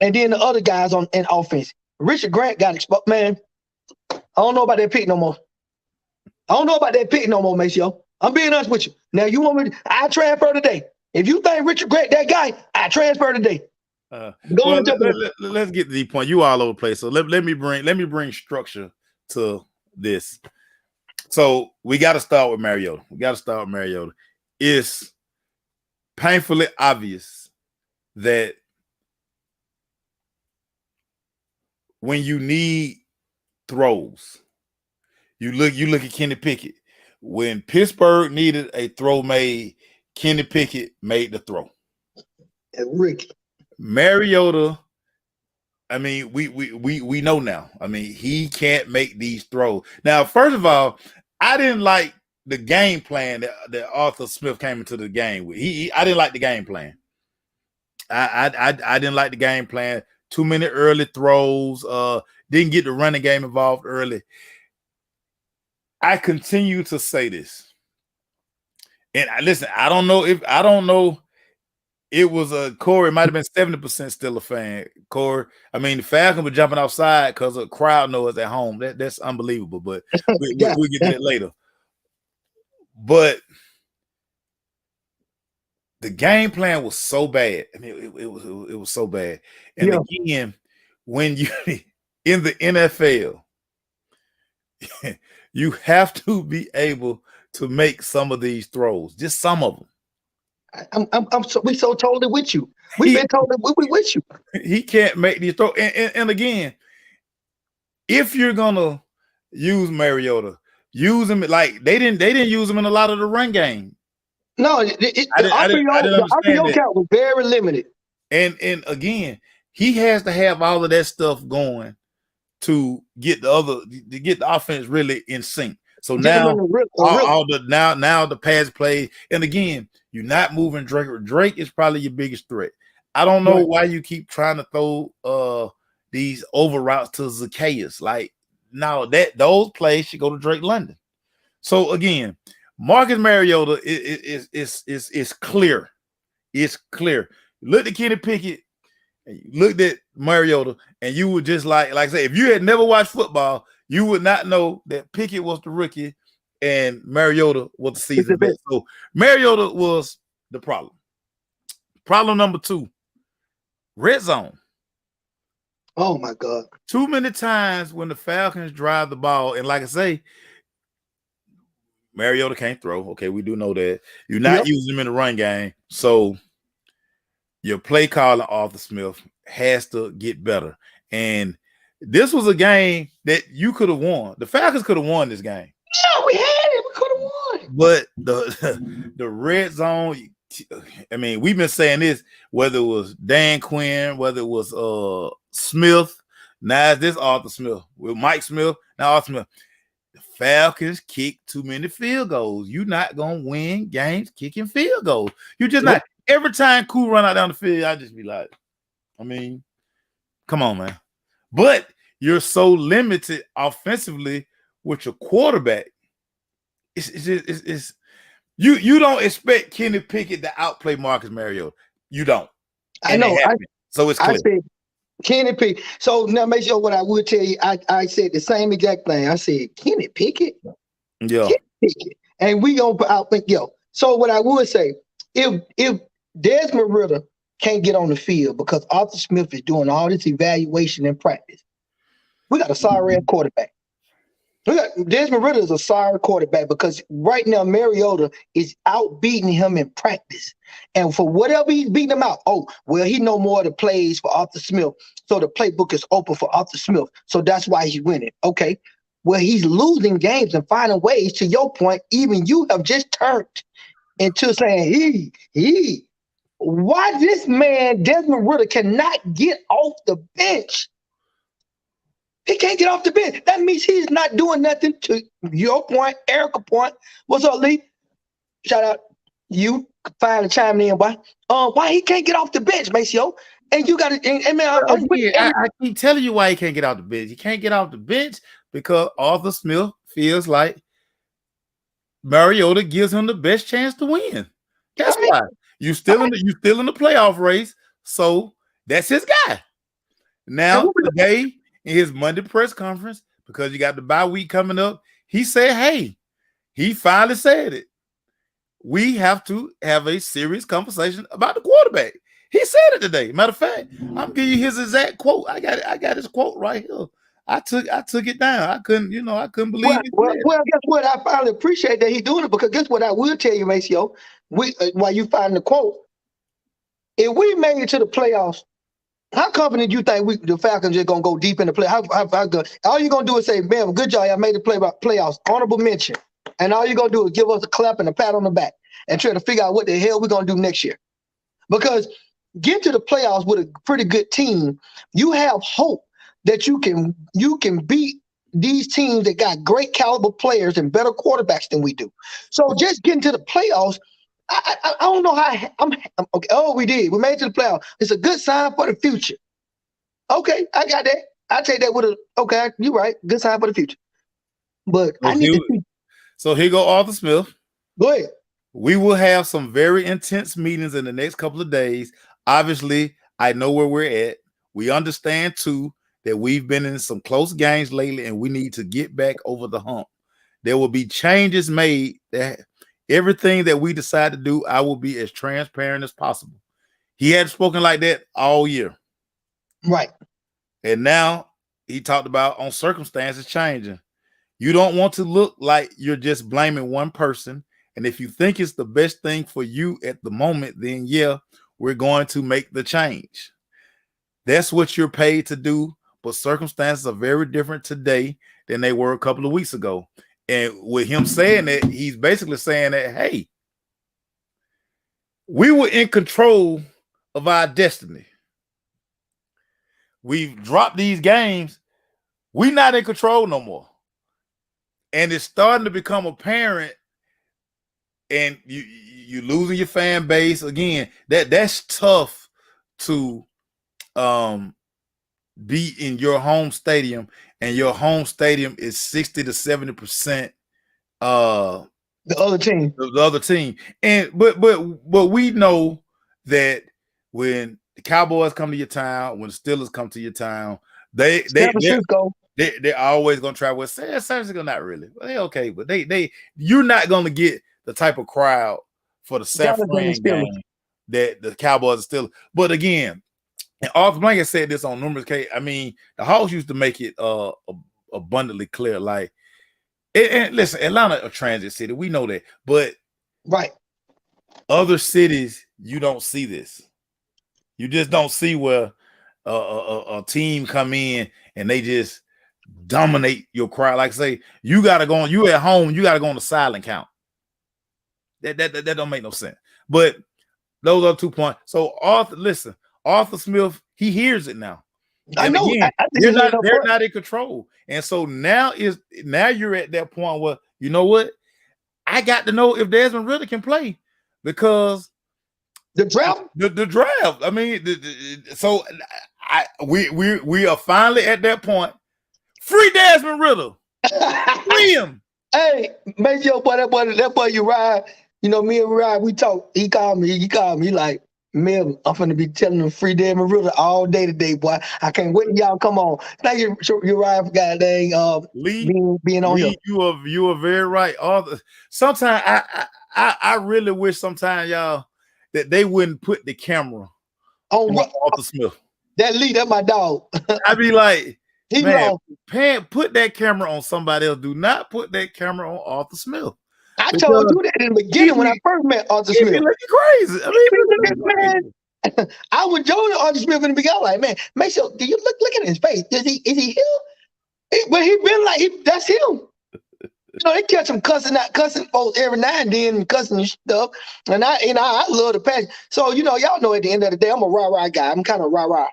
And then the other guys in offense. Richard Grant got exposed. Man, I don't know about that pick no more. Maceo. I'm being honest with you. Now, you want me I transfer today. If you think Richard Grant that guy, I transfer today. Let's get to the point. You all over the place. So let me bring structure to this. So we got to start with Mariota. It's painfully obvious that when you need throws, you look at Kenny Pickett. When Pittsburgh needed a throw made, Kenny Pickett made the throw. And Rick Mariota, I mean, we know now. I mean, he can't make these throws. Now, first of all, I didn't like the game plan that Arthur Smith came into the game with. I didn't like the game plan. I didn't like the game plan. Too many early throws. Didn't get the running game involved early. I continue to say this. And listen, I don't know. It was Corey might have been 70% still a fan. Corey, I mean, the Falcons were jumping outside because of crowd noise at home. That's unbelievable. But we'll get to that later. But the game plan was so bad. I mean, it was so bad. And again, when you in the NFL, you have to be able to make some of these throws, just some of them. We so totally with you. We've been totally with you. He can't make these throws. And again, if you're gonna use Mariota, use him like they didn't use him in a lot of the run game. No, the RPO count was very limited. And again, he has to have all of that stuff going to get the offense really in sync. So now now the pass play, and again, you're not moving Drake. Drake is probably your biggest threat. I don't know why you keep trying to throw these over routes to Zacchaeus. Like, now those plays should go to Drake London. So again, Marcus Mariota is clear. It's clear. Look at Kenny Pickett, and you looked at Mariota, and you would just like I say, if you had never watched football, you would not know that Pickett was the rookie and Mariota was the season best. So Mariota was the problem. Problem number 2, red zone. Oh my God. Too many times when the Falcons drive the ball, and like I say, Mariota can't throw. Okay, we do know that. You're not using him in the run game. So your play calling, Arthur Smith, has to get better. And this was a game that you could have won. The Falcons could have won this game. Yeah, we had it. We could have won. But the red zone, I mean, we've been saying this, whether it was Dan Quinn, whether it was Smith, now it's this Arthur Smith. With Mike Smith, now Arthur Smith. The Falcons kick too many field goals. You're not going to win games kicking field goals. You're just not. Every time Cool run out down the field, I just be like, I mean, come on, man. But you're so limited offensively with your quarterback. It's you don't expect Kenny Pickett to outplay Marcus Mariota. You don't. I know. So it's clear. I said Kenny Pickett. So now make sure what I would tell you. I said the same exact thing. I said Kenny Pickett. Yeah. Kenny Pickett. And we gonna outthink yo. So what I would say, if Desmond Ritter can't get on the field because Arthur Smith is doing all this evaluation and practice, we got a sorry quarterback. Desmond Ritter is a sorry quarterback because right now Mariota is out beating him in practice. And for whatever he's beating him out, he know more of the plays for Arthur Smith. So the playbook is open for Arthur Smith. So that's why he's winning. Okay. Well, he's losing games and finding ways, to your point, even you have just turned into saying, why this man, Desmond Ritter, cannot get off the bench? He can't get off the bench. That means he's not doing nothing, to your point, Erica's point. What's up, Lee? Shout out you finally chiming in. Why he can't get off the bench, Maceo? And you got to, I keep telling you why he can't get off the bench. He can't get off the bench because Arthur Smith feels like Mariota gives him the best chance to win. That's why. You still in the playoff race, so that's his guy. Now today, in his Monday press conference, because you got the bye week coming up, he said, hey, he finally said it. We have to have a serious conversation about the quarterback. He said it today. Matter of fact, I'm giving you his exact quote. I got his quote right here. I took it down. I couldn't believe it. Well, guess what? I finally appreciate that he's doing it, because guess what I will tell you, Maceo, while you find the quote, if we made it to the playoffs, how confident you think the Falcons are going to go deep in the play? How good? All you're going to do is say, man, good job, I made the playoffs, honorable mention. And all you're going to do is give us a clap and a pat on the back and try to figure out what the hell we're going to do next year. Because get to the playoffs with a pretty good team, you have hope that you can beat these teams that got great caliber players and better quarterbacks than we do. So just getting to the playoffs, I don't know how I'm okay. Oh, we did. We made it to the playoffs. It's a good sign for the future. Okay, I got that. I take that with okay, you're right. Good sign for the future. But I need to see. So here go Arthur Smith. Go ahead. We will have some very intense meetings in the next couple of days. Obviously, I know where we're at. We understand too that we've been in some close games lately and we need to get back over the hump. There will be changes made. That everything that we decide to do, I will be as transparent as possible. He had spoken like that all year. Right. And now he talked about on circumstances changing. You don't want to look like you're just blaming one person. And if you think it's the best thing for you at the moment, then yeah, we're going to make the change. That's what you're paid to do. But circumstances are very different today than they were a couple of weeks ago. And with him saying that, he's basically saying that, hey, we were in control of our destiny. We've dropped these games. We're not in control no more. And it's starting to become apparent, and you losing your fan base again. That's tough to be in your home stadium, and your home stadium is 60 to 70% the other team. The other team. And but we know that when the Cowboys come to your town, when the Steelers come to your town, they're always gonna try with San Francisco. Not really, but they okay. But you're not gonna get the type of crowd for the San Fran game that the Cowboys are still. But again, and Arthur Blanket said this on numerous cases. I mean, the Hawks used to make it abundantly clear. Like, and listen, Atlanta a transit city, we know that, but right, other cities you don't see this. You just don't see where a team come in and they just dominate your crowd. Like say, you gotta go on. You at home, you gotta go on the silent count. That don't make no sense. But those are 2 points. So Arthur Smith, he hears it now. I know. Again, they're not in control. And so now you're at that point where, you know what? I got to know if Desmond Ritter can play, because The draft? The draft. I mean, we are finally at that point. Free Desmond Ritter. Free him. Hey, make sure that boy Uriah, you know, me and Uriah, we talk. He called me like, Mel, I'm finna be telling him free Desmond Ritter all day today, boy. I can't wait till y'all come on. Thank you, Uriah, for goddamn Lee, being on here. You are very right. Sometimes I really wish sometimes y'all that they wouldn't put the camera on Arthur Smith. That Lee, that's my dog. I'd be like, man, wrong. Put that camera on somebody else. Do not put that camera on Arthur Smith. I told you that in the beginning when I first met Arthur Smith. He looking crazy. I mean, man, I was joking Arthur Smith in the beginning. Like, man, make sure. Do you look at his face? Is he him? But he been like that's him. You know, they catch him cussing folks every now and then, cussing and stuff. And I love the passion. So y'all know at the end of the day, I'm a rah guy. I'm kind of rah.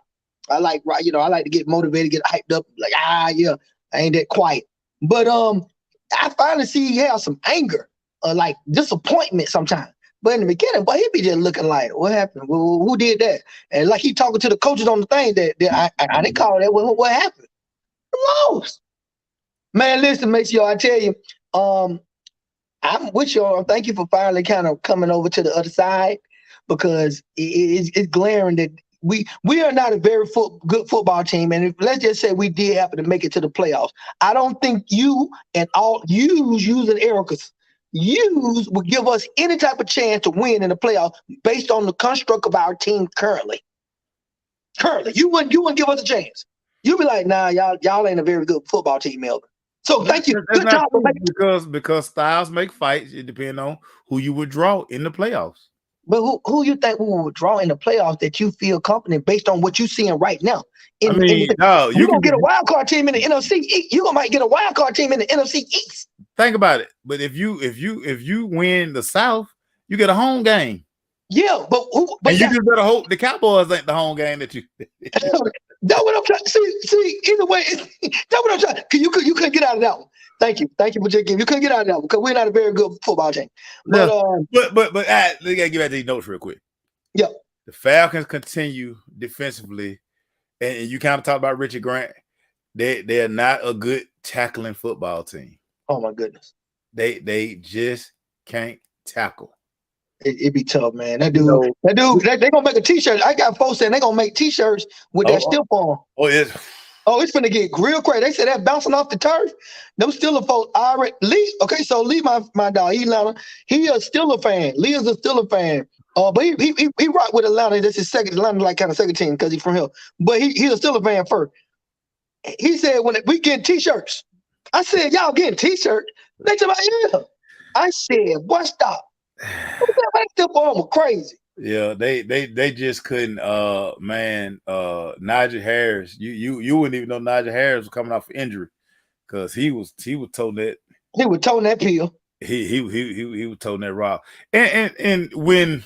I like to get motivated, get hyped up. Like yeah, I ain't that quiet. But I finally see he has some anger. Like disappointment sometimes. But in the beginning, he be just looking like, what happened? Well, who did that? And like he talking to the coaches on the thing that I didn't call that. What happened? I lost. Man, listen, make sure I tell you, I'm with you. Thank you for finally kind of coming over to the other side because it's glaring that we are not a very good football team. And let's just say we did happen to make it to the playoffs. I don't think you and all using Erica's would give us any type of chance to win in the playoffs based on the construct of our team currently. You wouldn't give us a chance. You'd be like, nah, y'all ain't a very good football team, Melvin. So thank you. Good job. Because styles make fights. It depends on who you would draw in the playoffs. But who you think we would draw in the playoffs that you feel confident based on what you're seeing right now? You're gonna get a wild card team in the NFC East. You might get a wild card team in the NFC East. Think about it. But if you win the South, you get a home game. Yeah, but you just better hope the Cowboys ain't the home game that you. That's what I'm trying. See. Either way, that's what I'm trying. You couldn't get out of that one. Thank you for just giving. You couldn't get out of that one because we're not a very good football team. But they gotta give out these notes real quick. Yeah, the Falcons continue defensively, and you kind of talked about Richard Grant. They're not a good tackling football team. Oh my goodness, they just can't tackle. It'd be tough, man. That dude, they gonna make a T-shirt. I got folks saying they gonna make T-shirts with that stiff on. Oh, yes. Oh, it's gonna get real crazy. They said that bouncing off the turf. Them Steelers folks already. Lee, okay, so Lee, my dog, he a Steelers fan. Lee is a Steelers fan. But he rock with Atlanta. This is Atlanta, like kind of second team because he's from here. But he's a Steelers fan first. He said when we getting T-shirts. I said y'all getting T-shirts. They said yeah. I said boy stop. That stiff arm was crazy. Yeah, they just couldn't. Nigel Harris, you wouldn't even know Nigel Harris was coming off injury because he was toting that. He was toting that pill. He was toting that rock. And when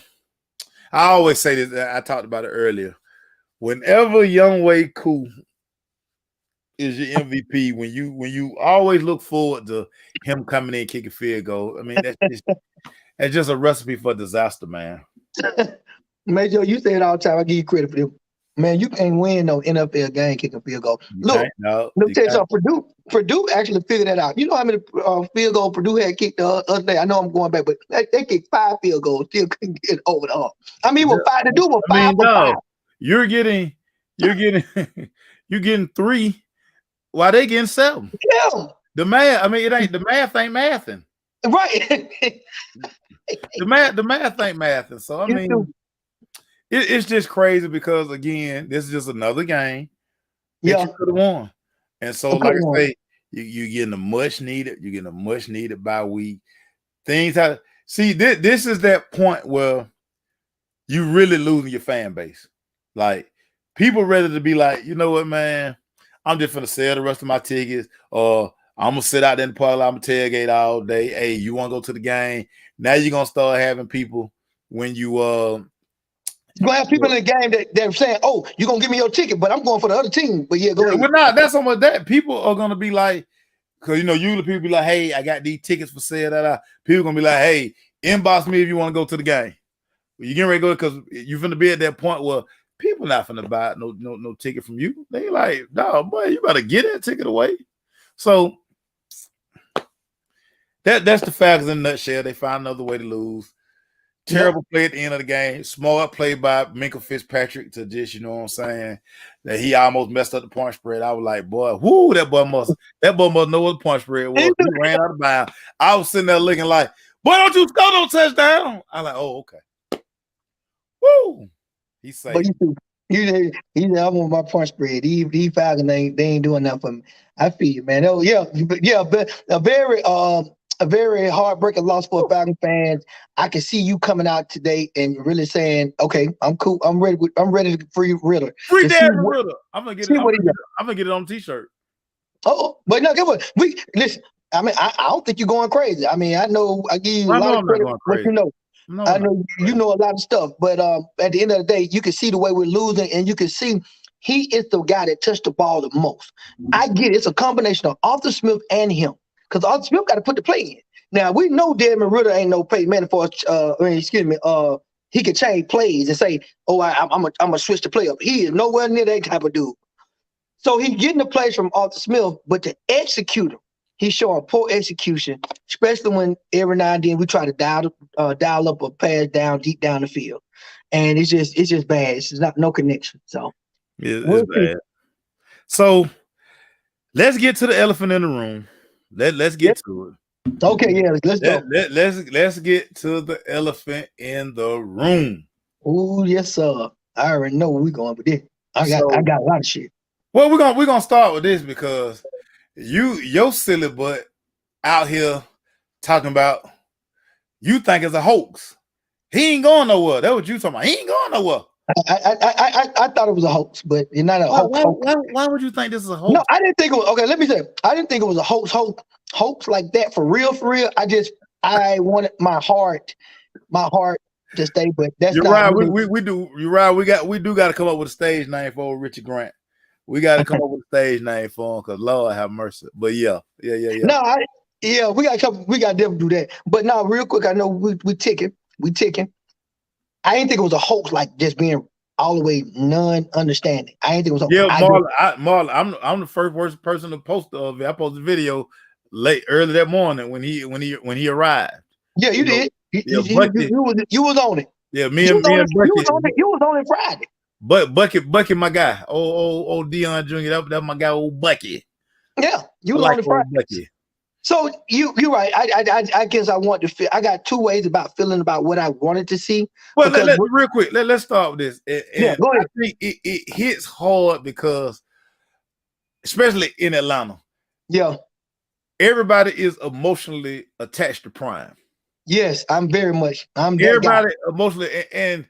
I always say this, I talked about it earlier. Whenever Young Wei Koo is your MVP, when you always look forward to him coming in kicking field goal. I mean that's just a recipe for disaster, man. Major, you say it all the time. I give you credit for this. Man, you can't win no NFL game kicking field goal. Look, let me tell you something. Purdue actually figured that out. You know how many field goals Purdue had kicked the other day? I know I'm going back, but they kicked 5 field goals, still couldn't get over the hump. I mean, what 5 to do with 5 for 5. You're getting 3 while they getting 7. Yeah. The math, I mean, the math ain't mathing. Right. The math ain't mathing. So I mean, it's just crazy because again, this is just another game that you could have won. And so, like I say, you're getting a much needed bye week. Things have see this is that point where you really losing your fan base. Like people ready to be like, you know what, man, I'm just gonna sell the rest of my tickets, or I'm gonna sit out there in the park. I'm gonna tailgate all day. Hey, you want to go to the game? Now you're gonna start having people when you you're gonna have people in the game that they're saying, "Oh, you're gonna give me your ticket, but I'm going for the other team." But yeah, go ahead. Well, not that's almost that. People are gonna be like, because usually people be like, "Hey, I got these tickets for sale." People gonna be like, "Hey, inbox me if you want to go to the game." You getting ready to go because you finna be at that point where people not finna buy no ticket from you. They like, no, boy, you better get that ticket away. So that's the Falcons in a nutshell. They find another way to lose. Terrible play at the end of the game. Smart play by Minkah Fitzpatrick to just, you know what I'm saying, that he almost messed up the point spread. I was like, boy, whoo, that boy must know what the point spread was. He ran out of bounds. I was sitting there looking like, boy, don't you score no touchdown. I like, oh, okay. Woo. He's safe. But he said, I want my point spread. These Falcons, they ain't doing nothing for me. I feel you, man. Oh, yeah, but a very heartbreaking loss for Falcon fans. I can see you coming out today and really saying, "Okay, I'm cool. I'm ready. I'm ready to free Ritter. Free Dad Ritter. I'm gonna get it. I'm gonna get it on T-shirt. Oh, but no, get what we listen. I mean, I don't think you're going crazy. I mean, I know I give you a lot of credit for what you know. No, I know you know a lot of stuff, but at the end of the day, you can see the way we're losing, and you can see he is the guy that touched the ball the most. I get it. It's a combination of Arthur Smith and him. Because Arthur Smith got to put the play in. Now, we know Desmond Ritter ain't no play man for he can change plays and say, oh, I'm going to switch the play up. He is nowhere near that type of dude. So he's getting the plays from Arthur Smith, but to execute him, he's showing poor execution, especially when every now and then we try to dial up a pass down deep down the field. And it's just bad. It's not no connection. So it's bad. So let's get to the elephant in the room. Let's get to it. Okay, yeah, let's go. Let's get to the elephant in the room. Oh, yes, sir. I already know where we're going with this. I got a lot of shit. Well, we're gonna start with this because your silly butt out here talking about you think it's a hoax. He ain't going nowhere. That's what you talking about. He ain't going nowhere. I thought it was a hoax, but it's not a hoax. Why would you think this is a hoax? No, I didn't think it was. Okay, let me say, I didn't think it was a hoax like that for real. I wanted my heart to stay, but that's you're not. Right. We do. You're right. We do got to come up with a stage name for Richard Grant. We got to come up with a stage name for him because Lord have mercy. But yeah. No, we got to definitely do that. But now, real quick, I know we ticking. I didn't think it was a hoax, like just being all the way non-understanding. I didn't think it was a hoax. Yeah, Marlon, I'm the first person to post of it. I posted a video early that morning when he arrived. Yeah, you did. You was on it. Yeah, me and Bucky. You was on it Friday. But Bucky, my guy. Old Dion Jr. That's my guy, old Bucky. Yeah, you was on it Friday. Bucky. So you're right. I guess I want to feel. I got two ways about feeling about what I wanted to see. Well, real quick, let's start with this. And go ahead. I think it hits hard because, especially in Atlanta, everybody is emotionally attached to Prime. Yes, I'm very much. Everybody emotionally, and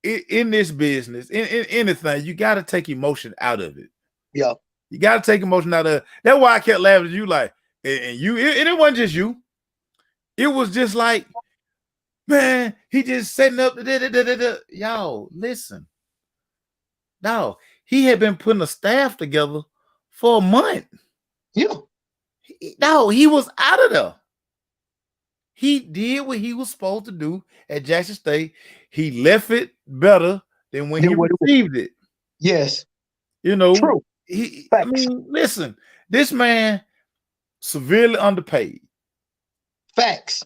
in this business, in anything, you got to take emotion out of it. Yeah, you got to take emotion out of it. That's why I kept laughing at you, like. And it wasn't just you. It was just like, man, he just setting up. Y'all, listen. No, he had been putting a staff together for a month. Yeah. He was out of there. He did what he was supposed to do at Jackson State. He left it better than when he received it. Yes. You know, true. I mean, listen, this man severely underpaid. Facts.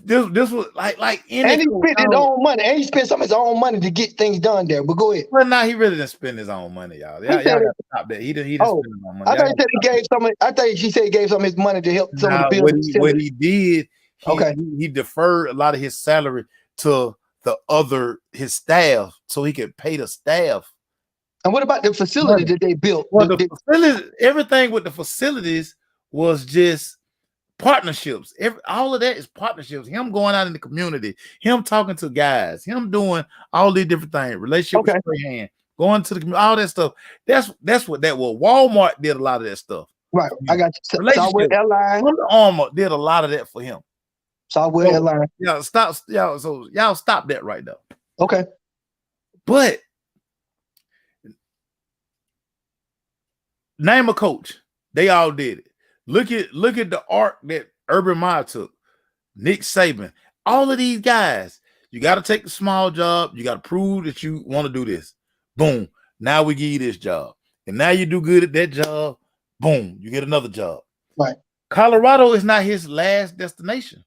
This was like and he spent his own money. And he spent some of his own money to get things done there. But go ahead. Well, nah, he really didn't spend his own money, y'all. Y'all got to stop that. He didn't spend his own money. I thought he said he gave some. I thought she said he gave some of his money to help some of the bills. What he did, he deferred a lot of his salary to his staff so he could pay the staff. And what about the facility that they built? Well, the facilities, everything with the facilities was just partnerships. All of that is partnerships. Him going out in the community, him talking to guys, him doing all these different things, relationship with spray hand, going to the community, all that stuff. That's what that was. Walmart did a lot of that stuff. Right. I got you. Southwest Airlines. Under Armour did a lot of that for him. Southwest Airlines. Yeah, stop. Y'all stop that right now. Okay. But name a coach. They all did it. Look at the arc that Urban Meyer took. Nick Saban. All of these guys. You got to take the small job. You got to prove that you want to do this. Boom. Now we give you this job. And now you do good at that job. Boom. You get another job. Right. Colorado is not his last destination.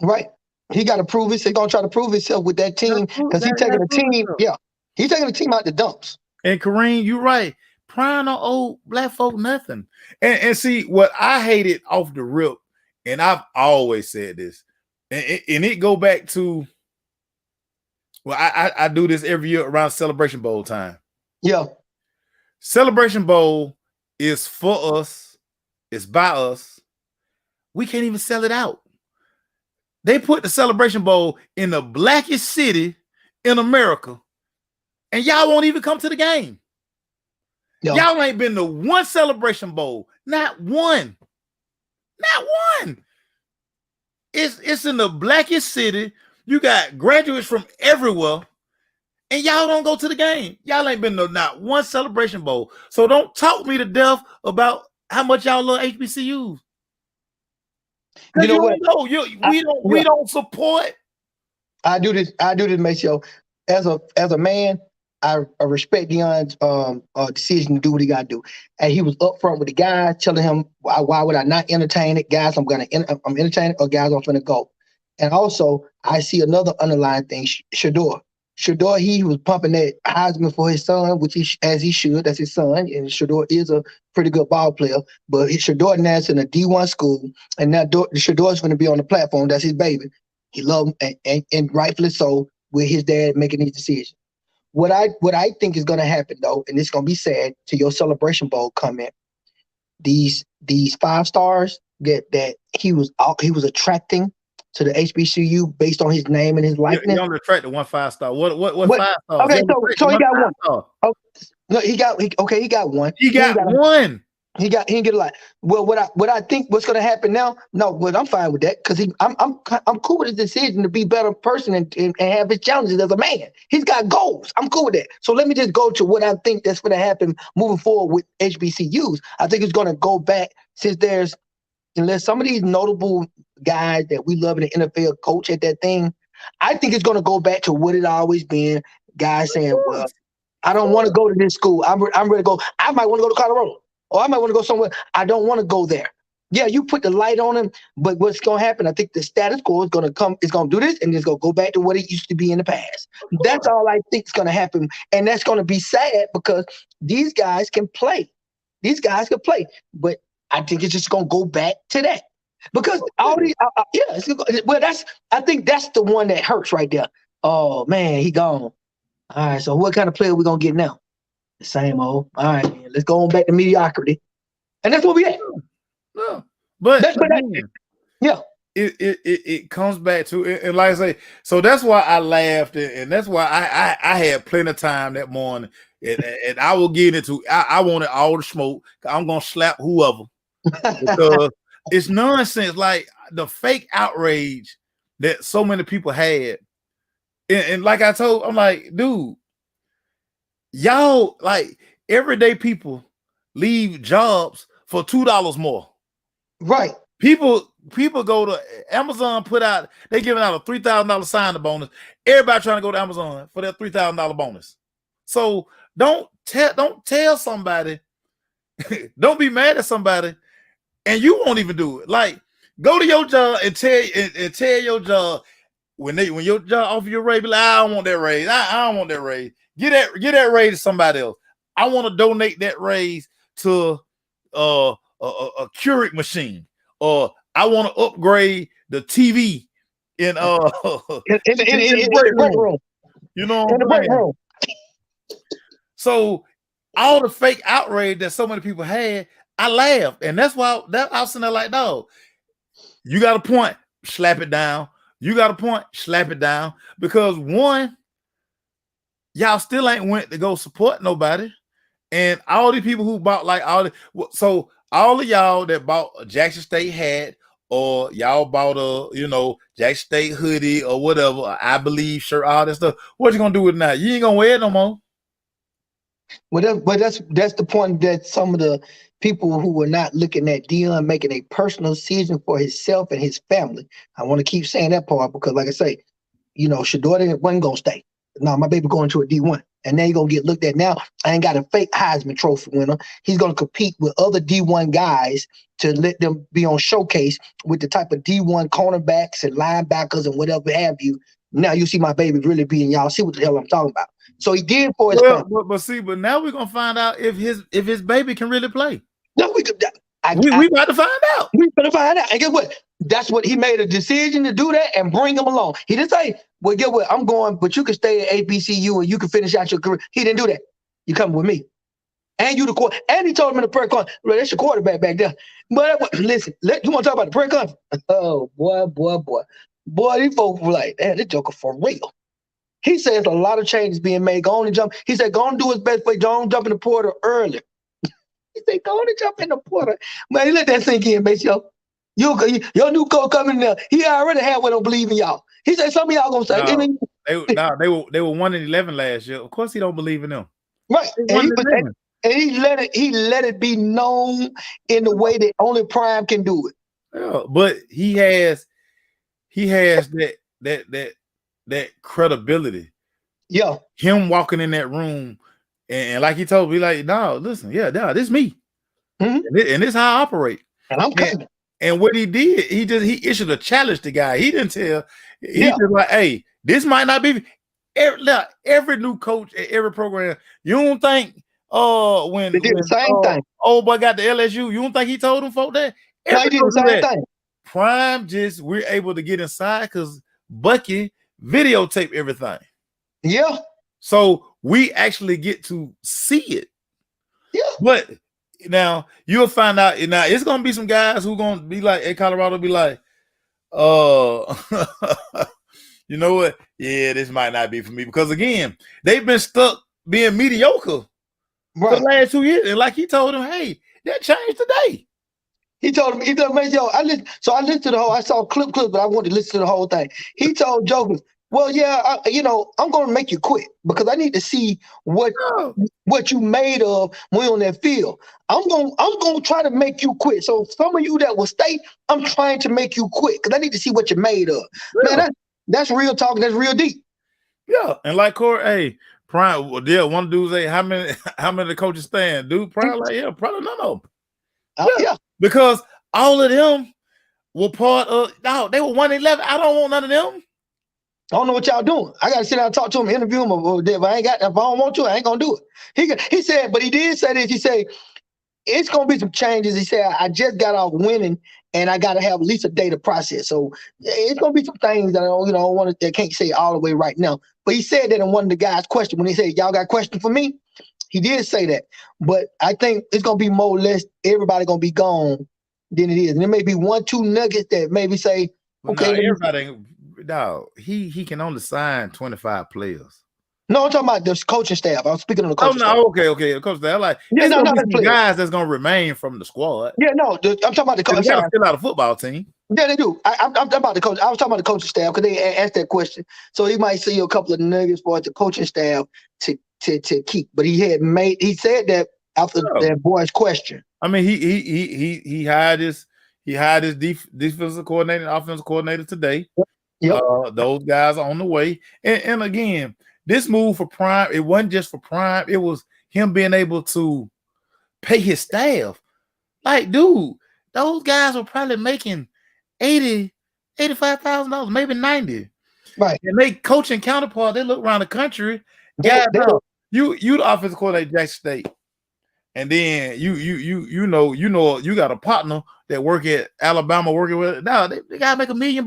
Right. He got to prove it. He's going to try to prove himself with that team because he's taking a team. Yeah. He's taking a team out the dumps. And Kareem, you're right. Prying on old black folk, nothing. And see, what I hated off the rip, and I've always said this, and it go back to, well, I do this every year around Celebration Bowl time. Yeah. Celebration Bowl is for us. It's by us. We can't even sell it out. They put the Celebration Bowl in the blackest city in America, and y'all won't even come to the game. Yo. Y'all ain't been to one Celebration Bowl. Not one. Not one. It's in the blackest city. You got graduates from everywhere, and y'all don't go to the game. Y'all ain't been to not one Celebration Bowl. So don't talk me to death about how much y'all love HBCUs. You know what? We don't support. I do this, Maceo. As a man, I respect Deion's decision to do what he got to do, and he was upfront with the guys, telling him why would I not entertain it, guys? I'm entertaining it, or guys, I'm gonna go. And also, I see another underlying thing. Shedeur, he was pumping that Heisman for his son, which as he should. That's his son, and Shedeur is a pretty good ball player. But Shedeur now is in a D1 school, and now Shedeur is going to be on the platform. That's his baby. He loves him, and rightfully so, with his dad making these decisions. What I think is going to happen though, and it's going to be sad to your Celebration Bowl comment. These 5 stars that he was attracting to the HBCU based on his name and his likeness. He only attracted 1 5-star. What 5 stars? Okay, so he got one. Oh, no, he got one. He got one. He didn't get a lot. Well, what I think what's going to happen now? No, but I'm fine with that because I'm cool with his decision to be a better person and have his challenges as a man. He's got goals. I'm cool with that. So let me just go to what I think that's going to happen moving forward with HBCUs. I think it's going to go back unless some of these notable guys that we love in the NFL coach at that thing. I think it's going to go back to what it always been. Guys saying, "Well, I don't want to go to this school. I'm ready to go. I might want to go to Colorado." Or I might want to go somewhere. I don't want to go there. Yeah, you put the light on him, but what's going to happen? I think the status quo is going to come. It's going to do this, and it's going to go back to what it used to be in the past. That's all I think is going to happen, and that's going to be sad because these guys can play. But I think it's just going to go back to that because all these. I think that's the one that hurts right there. Oh man, he gone. All right, so what kind of player we gonna get now? The same old. All right, man, let's go on back to mediocrity, and that's what we at. No, but it comes back to and like I say, so that's why I laughed, and that's why I had plenty of time that morning, and I will get into. I wanted all the smoke. I'm gonna slap whoever because it's nonsense. Like the fake outrage that so many people had, and like I told, I'm like, dude. Y'all like everyday people leave jobs for $2 more. Right. People go to Amazon, they giving out a $3,000 sign-up bonus. Everybody trying to go to Amazon for that $3,000 bonus. So don't tell somebody, don't be mad at somebody, and you won't even do it. Like go to your job and tell your job when your job offer you a raise, be like, I don't want that raise. I don't want that raise. Get that raise to somebody else. I want to donate that raise to a Keurig machine, or I want to upgrade the TV in the break room. You know what I'm saying? So all the fake outrage that so many people had, I laughed, and that's why I was sitting there like, dog, you got a point, slap it down. You got a point, slap it down, because one. Y'all still ain't went to go support nobody, and all the people who bought all of y'all that bought a Jackson State hat or y'all bought a Jackson State hoodie or whatever, I believe shirt, all that stuff. What you gonna do with it now? You ain't gonna wear it no more. Well, that's the point that some of the people who were not looking at Deion making a personal decision for himself and his family. I want to keep saying that part because, like I say, Shador wasn't gonna stay. No, my baby going to a D1. And now you're gonna get looked at. Now I ain't got a fake Heisman Trophy winner. He's gonna compete with other D1 guys to let them be on showcase with the type of D1 cornerbacks and linebackers and whatever have you. Now you see my baby really being y'all see what the hell I'm talking about. So he did for his family. But now we're gonna find out if his baby can really play. No, we about to find out. We better find out. And guess what? That's what he made a decision to do that and bring him along. He didn't say, well, get what? I'm going, but you can stay at ABCU and you can finish out your career. He didn't do that. You come with me. And you the quarter. And he told him in the prayer conference, well, that's your quarterback back there. But listen, you want to talk about the prayer conference? Oh, boy. Boy, these folks were like, damn, this joker for real. He says a lot of changes being made. Go on and jump. He said, go on and do his best for you. Don't jump in the portal early. He said, go on and jump in the portal. Man, he let that sink in, bitch, yo. Your new coach coming in there. He already had what don't believe in y'all. He said some of y'all gonna say. They were 1-11 last year. Of course, he don't believe in them. Right, and he let it be known in the way that only Prime can do it. Yeah, but he has that credibility. Yeah, him walking in that room and like he told me, like, no, listen, this is me, and this how I operate. And I'm coming. And what he did, he issued a challenge to guy. He didn't tell. He just like, hey, this might not be every new coach at every program. You don't think when they did the same thing. Old boy got the LSU, you don't think he told them folk that? They did the same thing. Prime we're able to get inside because Bucky videotape everything. Yeah. So we actually get to see it. Yeah. But now you'll find out. Now it's gonna be some guys who gonna be like at Colorado, be like, you know what? Yeah, this might not be for me because again, they've been stuck being mediocre for the last 2 years. And like he told him, hey, that changed today. He told him, yo, I listened to the whole. I saw clip, but I wanted to listen to the whole thing. He told Jokers, well, yeah, I'm going to make you quit because I need to see what you made of when you're on that field. I'm going to try to make you quit. So some of you that will stay, I'm trying to make you quit because I need to see what you're made of. Yeah. Man, that's real talk. That's real deep. Yeah, and like Corey, hey, Prime, one dude say, how many of the coaches stand? Dude, Prime, like, yeah, probably none of them. Yeah. Because all of them were part of. No, they were 1-11. I don't want none of them. I don't know what y'all doing. I gotta sit down and talk to him, interview him. If I don't want to, I ain't gonna do it. He said, but he did say this. He said it's gonna be some changes. He said I just got off winning, and I gotta have at least a data process. So it's gonna be some things that I can't say all the way right now. But he said that in one of the guys' questions when he said, "Y'all got a question for me?" He did say that. But I think it's gonna be more or less everybody gonna be gone than it is, and there may be 1-2 nuggets that maybe say, okay, everybody. No, he can only sign 25 players. No, I'm talking about the coaching staff. I was speaking on the coaching staff. Okay. The coaching staff. Like, there's gonna be some guys that's gonna remain from the squad. Yeah, no, I'm talking about the coaching staff. Still out of football team. Yeah, they do. I'm talking about the coach. I was talking about the coaching staff because they asked that question. So he might see a couple of nuggets for the coaching staff to keep. But he said that after that boy's question. I mean, he hired his defensive coordinator, and offensive coordinator today. Yep. Those guys are on the way. And again, this move for Prime, it wasn't just for Prime, it was him being able to pay his staff. Like, dude, those guys were probably making $85,000, maybe $90,000. Right. And they coaching counterpart, they look around the country. Guys, you the offensive coordinator at Jackson State. And then you got a partner that work at Alabama working with. No, they gotta make $1 million.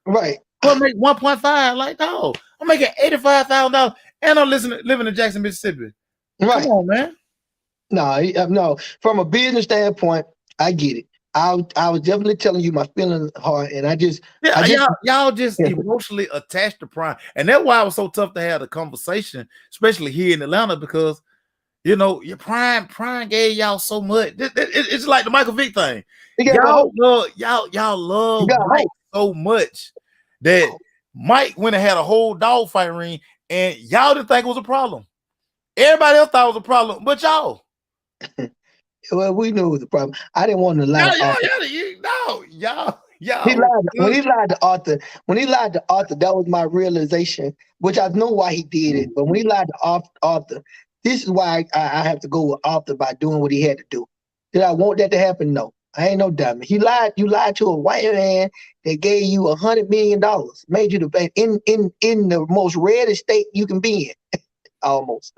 Right. I'll make 1.5. Like, no, I'm making $85,000 and I'm living in Jackson, Mississippi. Right. Come on, man. No. From a business standpoint, I get it. I was definitely telling you my feelings hard, and y'all just emotionally attached to Prime, and that's why it was so tough to have the conversation, especially here in Atlanta, because your Prime Prime gave y'all so much. It's like the Michael Vick thing. Y'all love Mike so much that Mike went and had a whole dogfight ring, and y'all didn't think it was a problem. Everybody else thought it was a problem, but y'all. Well, we knew it was a problem. I didn't want to lie. Y'all He was lied when good. he lied to Arthur. When he lied to Arthur, that was my realization, which I know why he did it. But when he lied to Arthur, this is why I have to go with Arthur by doing what he had to do. Did I want that to happen? No, I ain't no dummy. He lied. You lied to a white man that gave you $100 million, made you the bank in the most reddest state you can be in, almost.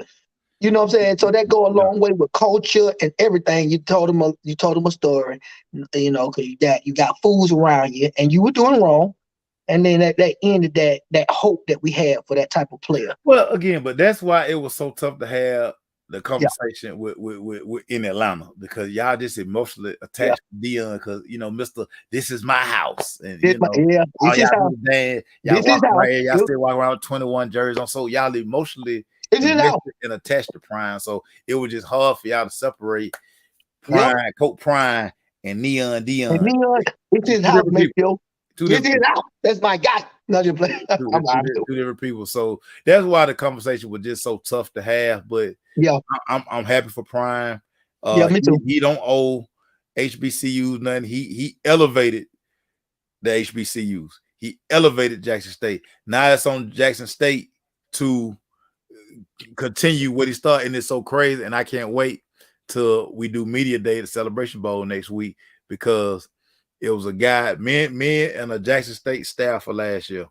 You know what I'm saying? So that go a Yeah. long way with culture and everything. You told him a story, because you got fools around you and you were doing wrong. And then that ended that hope that we had for that type of player. Well, again, but that's why it was so tough to have the Yeah, conversation with in Atlanta, because y'all just emotionally yeah. attached to Dion, because Mr. This is my house, and Yeah, all it's his y'all house. do is dance, y'all This is walk house. around here, y'all still walk around with 21 jerseys on, so y'all emotionally It's his house. invested and attached to Prime, so it was just hard for y'all to separate Yep. Prime, Coke Prime, and Neon And Dion. Leon, it's It's his two house, different Miss people. Joe. Two It's different his people. house. That's my guy. No, just play. Two different people. So that's why the conversation was just so tough to have. But Yeah, I'm happy for Prime. yeah, me too. He don't owe HBCUs nothing. He elevated the HBCUs. He elevated Jackson State. Now it's on Jackson State to continue what he started, and it's so crazy. And I can't wait till we do media day at the Celebration Bowl next week, because it was a guy, me and a Jackson State staffer last year.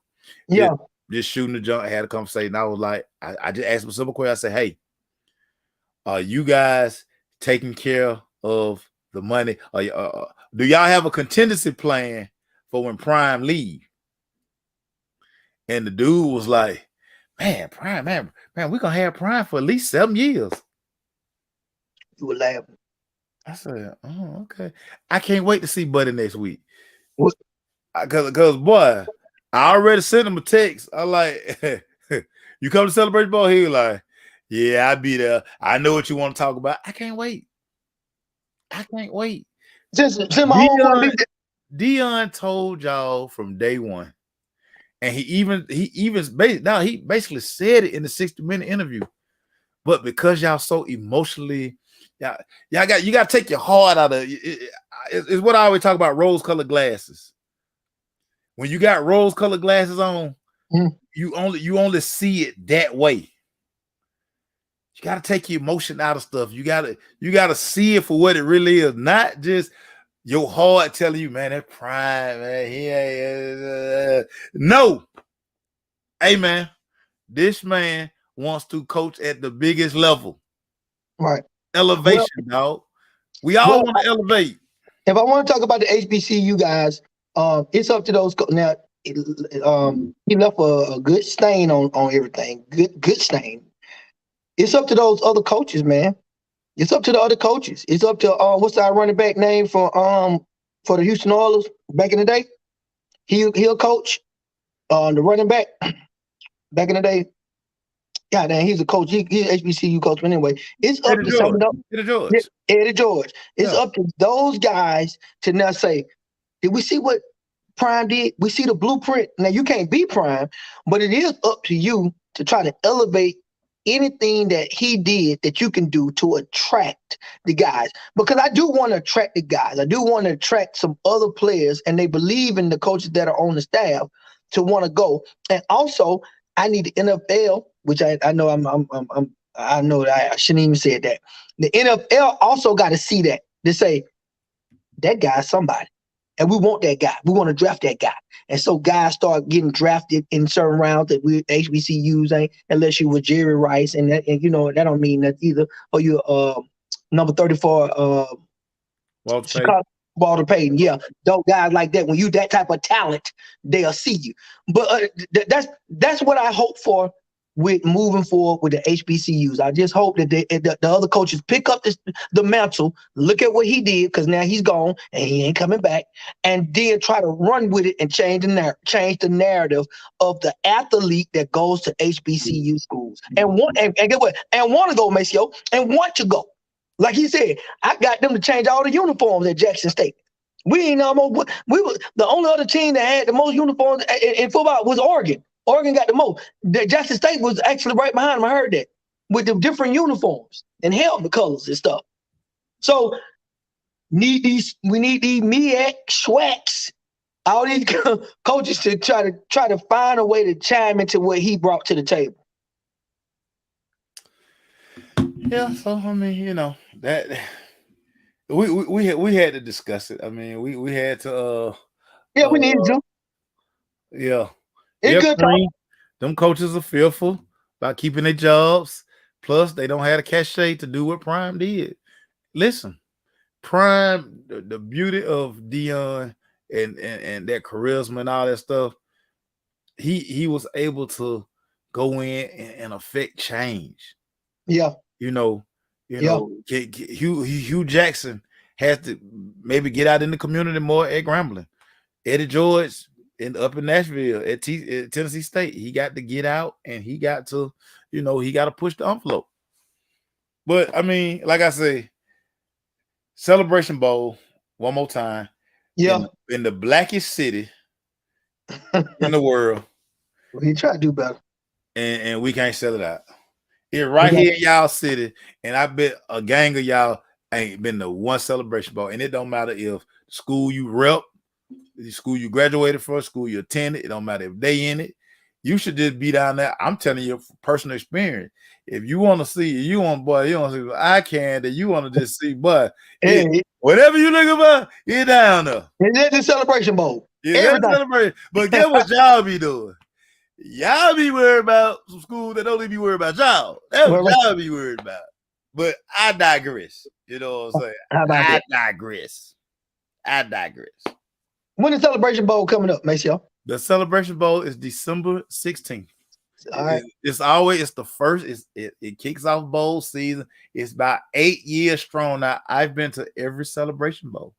Yeah, Just shooting the junk. I had a conversation. I was like, I just asked him a simple question. I said, hey, are you guys taking care of the money? Do y'all have a contingency plan for when Prime leave? And the dude was like, man, Prime, man, we're going to have Prime for at least 7 years. you were laughing. I said, oh, okay. I can't wait to see Buddy next week. What? Because, boy, I already sent him a text. I like, you come to Celebration Bowl? He was like, yeah, I'll be there. I know what you want to talk about. I can't wait. Since my homeboy leave, Dion told y'all from day one, and he basically said it in the 60-minute interview. But because y'all so emotionally, y'all got to take your heart out of it. It's what I always talk about: rose-colored glasses. When you got rose-colored glasses on, you only see it that way. You got to take your emotion out of stuff. You gotta see it for what it really is, not just your heart telling you, man, that Prime, man, he ain't. No, hey, man, this man wants to coach at the biggest level. right? Elevation, dog. We all want to elevate. If I want to talk about the HBCU guys, it's up to those. Now, he left a good stain on everything. Good stain. It's up to those other coaches, man. It's up to the other coaches. It's up to what's our running back name for the Houston Oilers back in the day? He'll coach the running back back in the day. God damn, he's a coach. He's an HBCU coach. But anyway, it's up to some of them. Eddie George. It's up to those guys to now say, did we see what Prime did? We see the blueprint. Now you can't be Prime, but it is up to you to try to elevate anything that he did that you can do to attract the guys. Because I do want to attract the guys. I do want to attract some other players, and they believe in the coaches that are on the staff to want to go. And also, I need the NFL, which I know I know that I shouldn't even say that. The NFL also got to see that to say that guy's somebody. And we want that guy. We want to draft that guy. And so guys start getting drafted in certain rounds that we HBCUs ain't, unless you were Jerry Rice, and that don't mean that either. Or you number 34 Chicago Walter Payton. Yeah, those guys like that. When you that type of talent, they'll see you. But that's what I hope for with moving forward with the HBCUs. I just hope that the other coaches pick up the mantle, look at what he did, because now he's gone and he ain't coming back, and then try to run with it and change the narrative of the athlete that goes to HBCU schools and get what, and want to go, Maceo, and want to go. Like he said, I got them to change all the uniforms at Jackson State. We ain't almost. We were the only other team that had the most uniforms in football was Oregon. Oregon got the most. Jackson State was actually right behind them. I heard that, with the different uniforms and helmet colors and stuff. So we need these MEAC, SWACs, all these coaches to try to find a way to chime into what he brought to the table. Yeah, so I mean, you know, that we had to discuss it. I mean, we had to We need to. yeah. It's good talk. Them coaches are fearful about keeping their jobs. Plus, they don't have the cachet to do what Prime did. Listen, Prime, the beauty of Deion and that charisma and all that stuff, he was able to go in and affect change. Yeah. You know, Hugh Jackson has to maybe get out in the community more at Grambling. Eddie George up in Nashville at Tennessee State, he got to get out and he got to, he got to push the envelope. But I mean, like I say, Celebration Bowl one more time. Yeah, in the blackest city in the world. He tried to do better, and we can't sell it out. It's right here in y'all city, and I bet a gang of y'all ain't been to one Celebration Bowl, and it don't matter if the school you rep, the school you graduated from, school you attended, it don't matter if they in it. You should just be down there. I'm telling you from personal experience. If you want to see, you want to see I can, that you want to just see, but whatever you look about, you're down there. It's the Celebration Bowl. Yeah, celebration. But guess what y'all be doing? Y'all be worried about some schools that don't even be worried about y'all. That's what y'all be worried about. But I digress. You know what I'm saying? I digress. When is Celebration Bowl coming up, Maceo? The Celebration Bowl is December 16th. All right. It's the first. It kicks off bowl season. It's about 8 years strong now. I've been to every Celebration Bowl.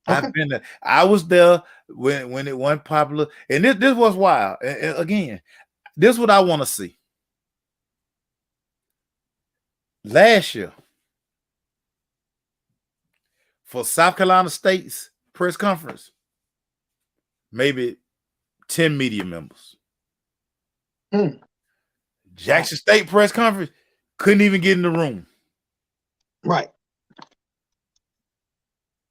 Okay. I've been there. I was there when it went popular, and this was wild. And again, this is what I want to see. Last year, for South Carolina State's press conference, maybe 10 media members. Jackson State press conference, couldn't even get in the room. Right.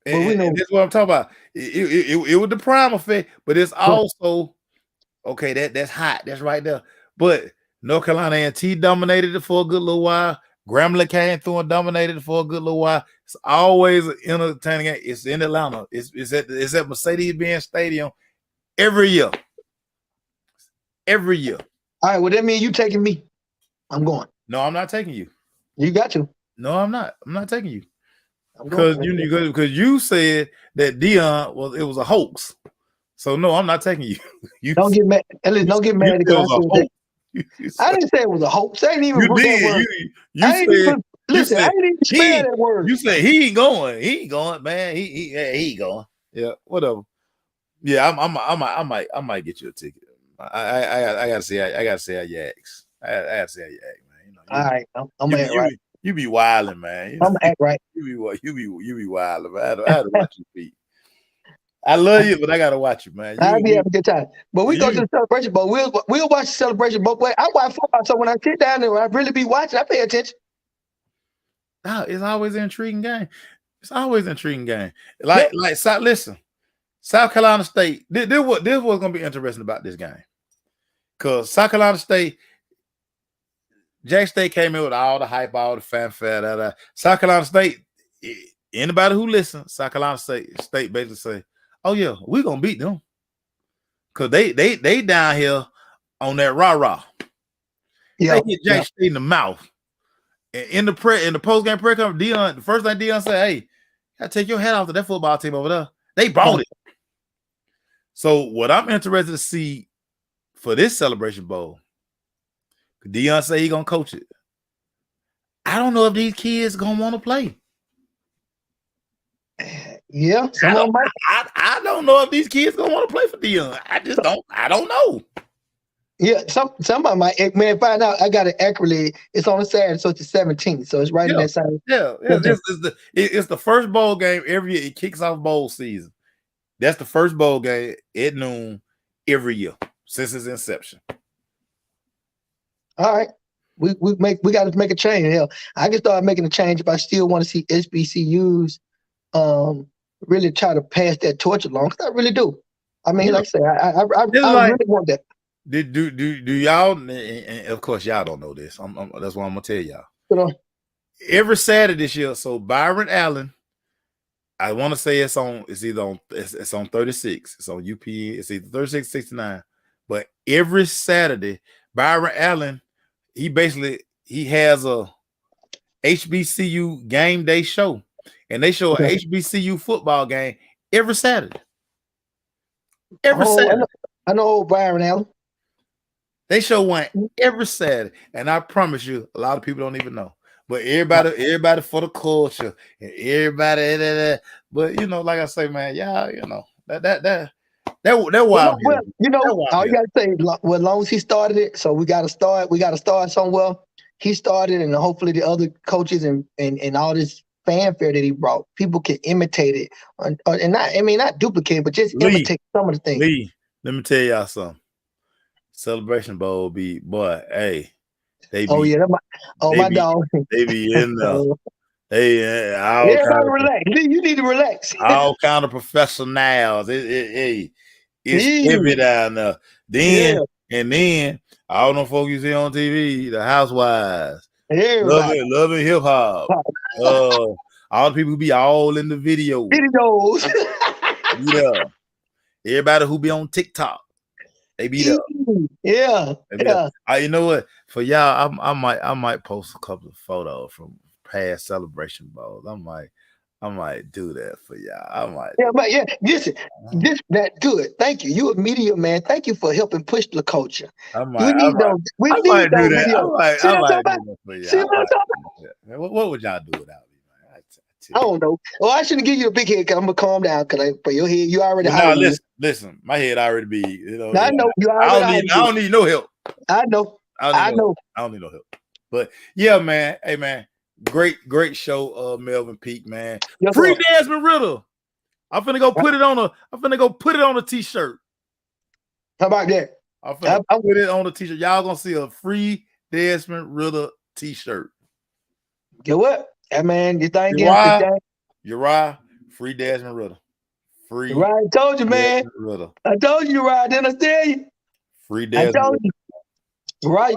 And that's what I'm talking about. It was the Prime effect, but it's also okay. That's hot. That's right there. But North Carolina A&T dominated it for a good little while. Grambling came through and dominated it for a good little while. It's always an entertaining game. It's in Atlanta. It's at Mercedes-Benz Stadium every year. Every year. All right. Well, that means you taking me. I'm going. No, I'm not taking you. You got to. No, I'm not. I'm not taking you. Because you said that Deion was a hoax. So no, I'm not taking you. Don't get mad. At least don't get mad because I didn't say it was a hoax. I didn't even put that word. I didn't even spell that word. You said he ain't going. He ain't going, man. He ain't going. Yeah, whatever. Yeah, I might get you a ticket. I gotta see how you act. I gotta see how you act, man. You know, all right, I'm gonna act right. You be wilding, man. I'm gonna act right. You be wilding, man. I had to watch you feet. I love you, but I gotta watch you, man. I'll be having a good time. But we go to the Celebration Bowl. We'll watch the Celebration Bowl. I watch football, so when I sit down there, I really be watching. I pay attention. Oh, it's always an intriguing game. It's always an intriguing game. Listen, South Carolina State. This was gonna be interesting about this game, because South Carolina State. Jack State came in with all the hype, all the fanfare. South Carolina State, anybody who listens, South Carolina State basically say, "Oh yeah, we're gonna beat them," because they down here on that rah-rah. Yeah, they hit Jack State in the mouth. And in the post game press conference, Deion, the first thing Deion said, "Hey, you gotta take your hat off to that football team over there. They brought it." So what I'm interested to see for this Celebration Bowl. Deion say he gonna coach it. I don't know if these kids gonna want to play. Yeah, I don't know if these kids gonna want to play for Deion. I don't know. Yeah, somebody might. Man, find out. I got it accurately. It's on a Saturday, so it's the 17th. So it's right in that side. Yeah. It's the first bowl game every year. It kicks off bowl season. That's the first bowl game at noon every year since its inception. All right, we got to make a change. Hell, I can start making a change if I still want to see SBCUs really try to pass that torch along. Because I really do. I mean, Yeah. like I say, I It's I like, really want that. do y'all? And of course, y'all don't know this. That's what I'm gonna tell y'all. You know, Every Saturday this year, so Byron Allen, I want to say it's on 36. It's on UP. It's either 36 or 69. But every Saturday, Byron Allen, he has a HBCU game day show. And they show a HBCU football game every Saturday. Every Saturday. I know old Byron Allen. They show one every Saturday. And I promise you, a lot of people don't even know. But everybody for the culture and everybody. But you know, like I say, man, yeah, you know, that wild. Well, you know, all you gotta say, well, as long as he started it, so we gotta start somewhere. He started, and hopefully the other coaches and all this fanfare that he brought, people can imitate it, and not duplicate, but just imitate some of the things. Lee, let me tell y'all something. Celebration Bowl be, boy, hey, they be. My dog. They be in the. Everybody relax. You need to relax. All kind of professionals. It's heavy down there. Then all them folks you see on TV, the housewives, loving hip hop. All the people who be all in the videos. Yeah. Everybody who be on TikTok, they be there. Yeah. You know what? For y'all, I might post a couple of photos from past Celebration Bowls. I might do that for y'all. Listen, that good. Thank you. You a media man. Thank you for helping push the culture. We need those videos. See what I'm talking about? What would y'all do without me, man? I don't know. Well, I shouldn't give you a big head because I'm gonna calm down because for your head, you already high. Listen, my head already big. You know, I know you already. I don't need no help. I know. I don't need no help. But yeah, man. Hey, man. Great show, Melvin Peak, man. Yes, free Desmond Riddle. I'm finna go put it on a t-shirt. How about that? I'm finna put it on a t-shirt. Y'all gonna see a free Desmond Riddle t-shirt. Get what? Hey, man, you think Uriah, free Desmond Riddle. Free. Uriah, I told you, man. Riddle. I told you, Uriah. Didn't I tell you? Free Desmond Riddle. Uriah,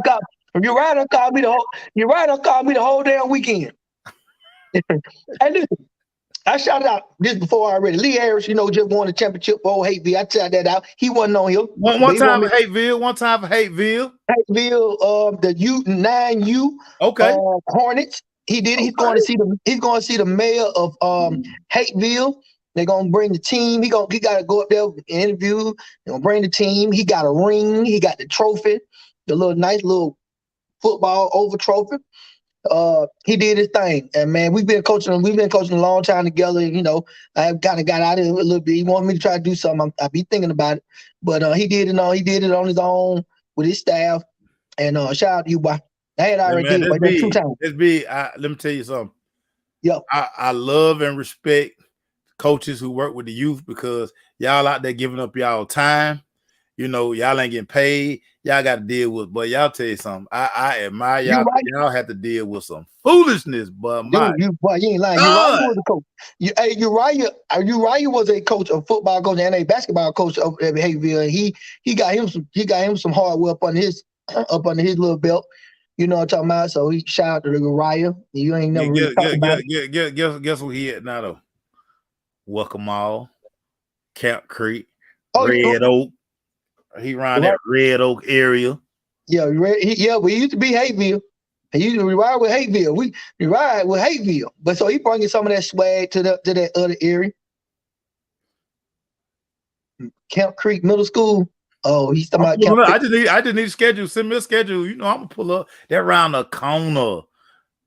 Uriah called me the whole damn weekend. Hey, listen, I shouted out this before already. Lee Harris, just won the championship for old Hateville. I shouted that out. He wasn't on here. One time for Hateville. Hateville, the U9U Hornets. He did. He's going to see the mayor of Hateville. They're gonna bring the team. He got to go up there and interview. They're gonna bring the team. He got a ring. He got the trophy, the nice little football over trophy. He did his thing, and man, we've been coaching a long time together. I kind of got out of it a little bit. He wanted me to try to do something. I be thinking about it, but he did it on his own with his staff. And shout out to you, boy. I had already did it 2 times. It's big. Let me tell you something. Yep. I love and respect coaches who work with the youth because y'all out there giving up y'all time. Y'all ain't getting paid. Y'all got to deal with, but y'all tell you something. I admire y'all. Right. Y'all have to deal with some foolishness, but you ain't lying. Uriah was a coach. Uriah was a coach, a football coach, and a basketball coach of Hayville. And he got him some hardware up under his little belt. You know what I'm talking about? So he shout out to Uriah. You ain't never really talked about it. Guess what he at now though? Welcome all, Camp Creek, Red Oak. He around that Red Oak area. Yeah, we used to be Hayville. He used to ride with Hayville. We ride with Hayville. But so he bringing some of that swag to that other area. Camp Creek Middle School. Oh, he's talking about Camp Creek. I just need a schedule. Send me a schedule. I'm gonna pull up that around the corner.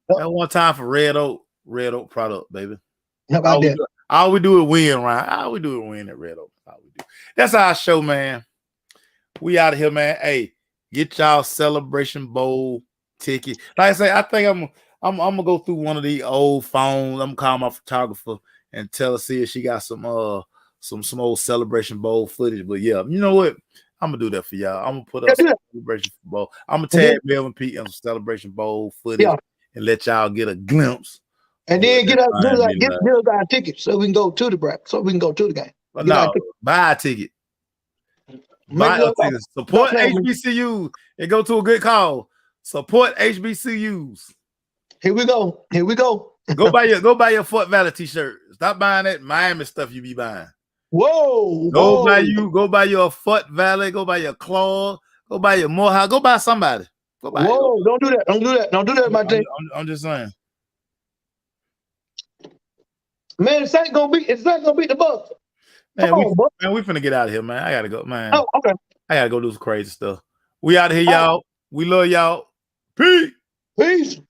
That one time for Red Oak product, baby. How about that? All we do is win, Ryan. All we do is win at Red Oak. All we do. That's our show, man. We out of here, man. Hey, get y'all Celebration Bowl ticket. Like I say, I think I'm gonna go through one of the old phones. I'm gonna call my photographer and tell her see if she got some old Celebration Bowl footage. But yeah, you know what? I'm gonna do that for y'all. I'm gonna put up Celebration Bowl. I'm gonna tag Melvin Pete on some Celebration Bowl footage and let y'all get a glimpse. And then get our tickets so we can go to the game. No, buy a ticket. Make it tickets. Support HBCU and go to a good call. Support HBCUs. Here we go. Here we go. Go buy your Fort Valley t-shirt. Stop buying that Miami stuff you be buying. Whoa. Go buy your Fort Valley, go buy your Claw, go buy your Morehouse, go buy somebody. Go buy Don't do that. Don't do that. Don't do that, my thing. I'm just saying. Man, it's not gonna beat the Bucks. Man, we finna get out of here, man. I gotta go, man. Oh, okay. I gotta go do some crazy stuff. We out of here, y'all. We love y'all. Peace. Peace.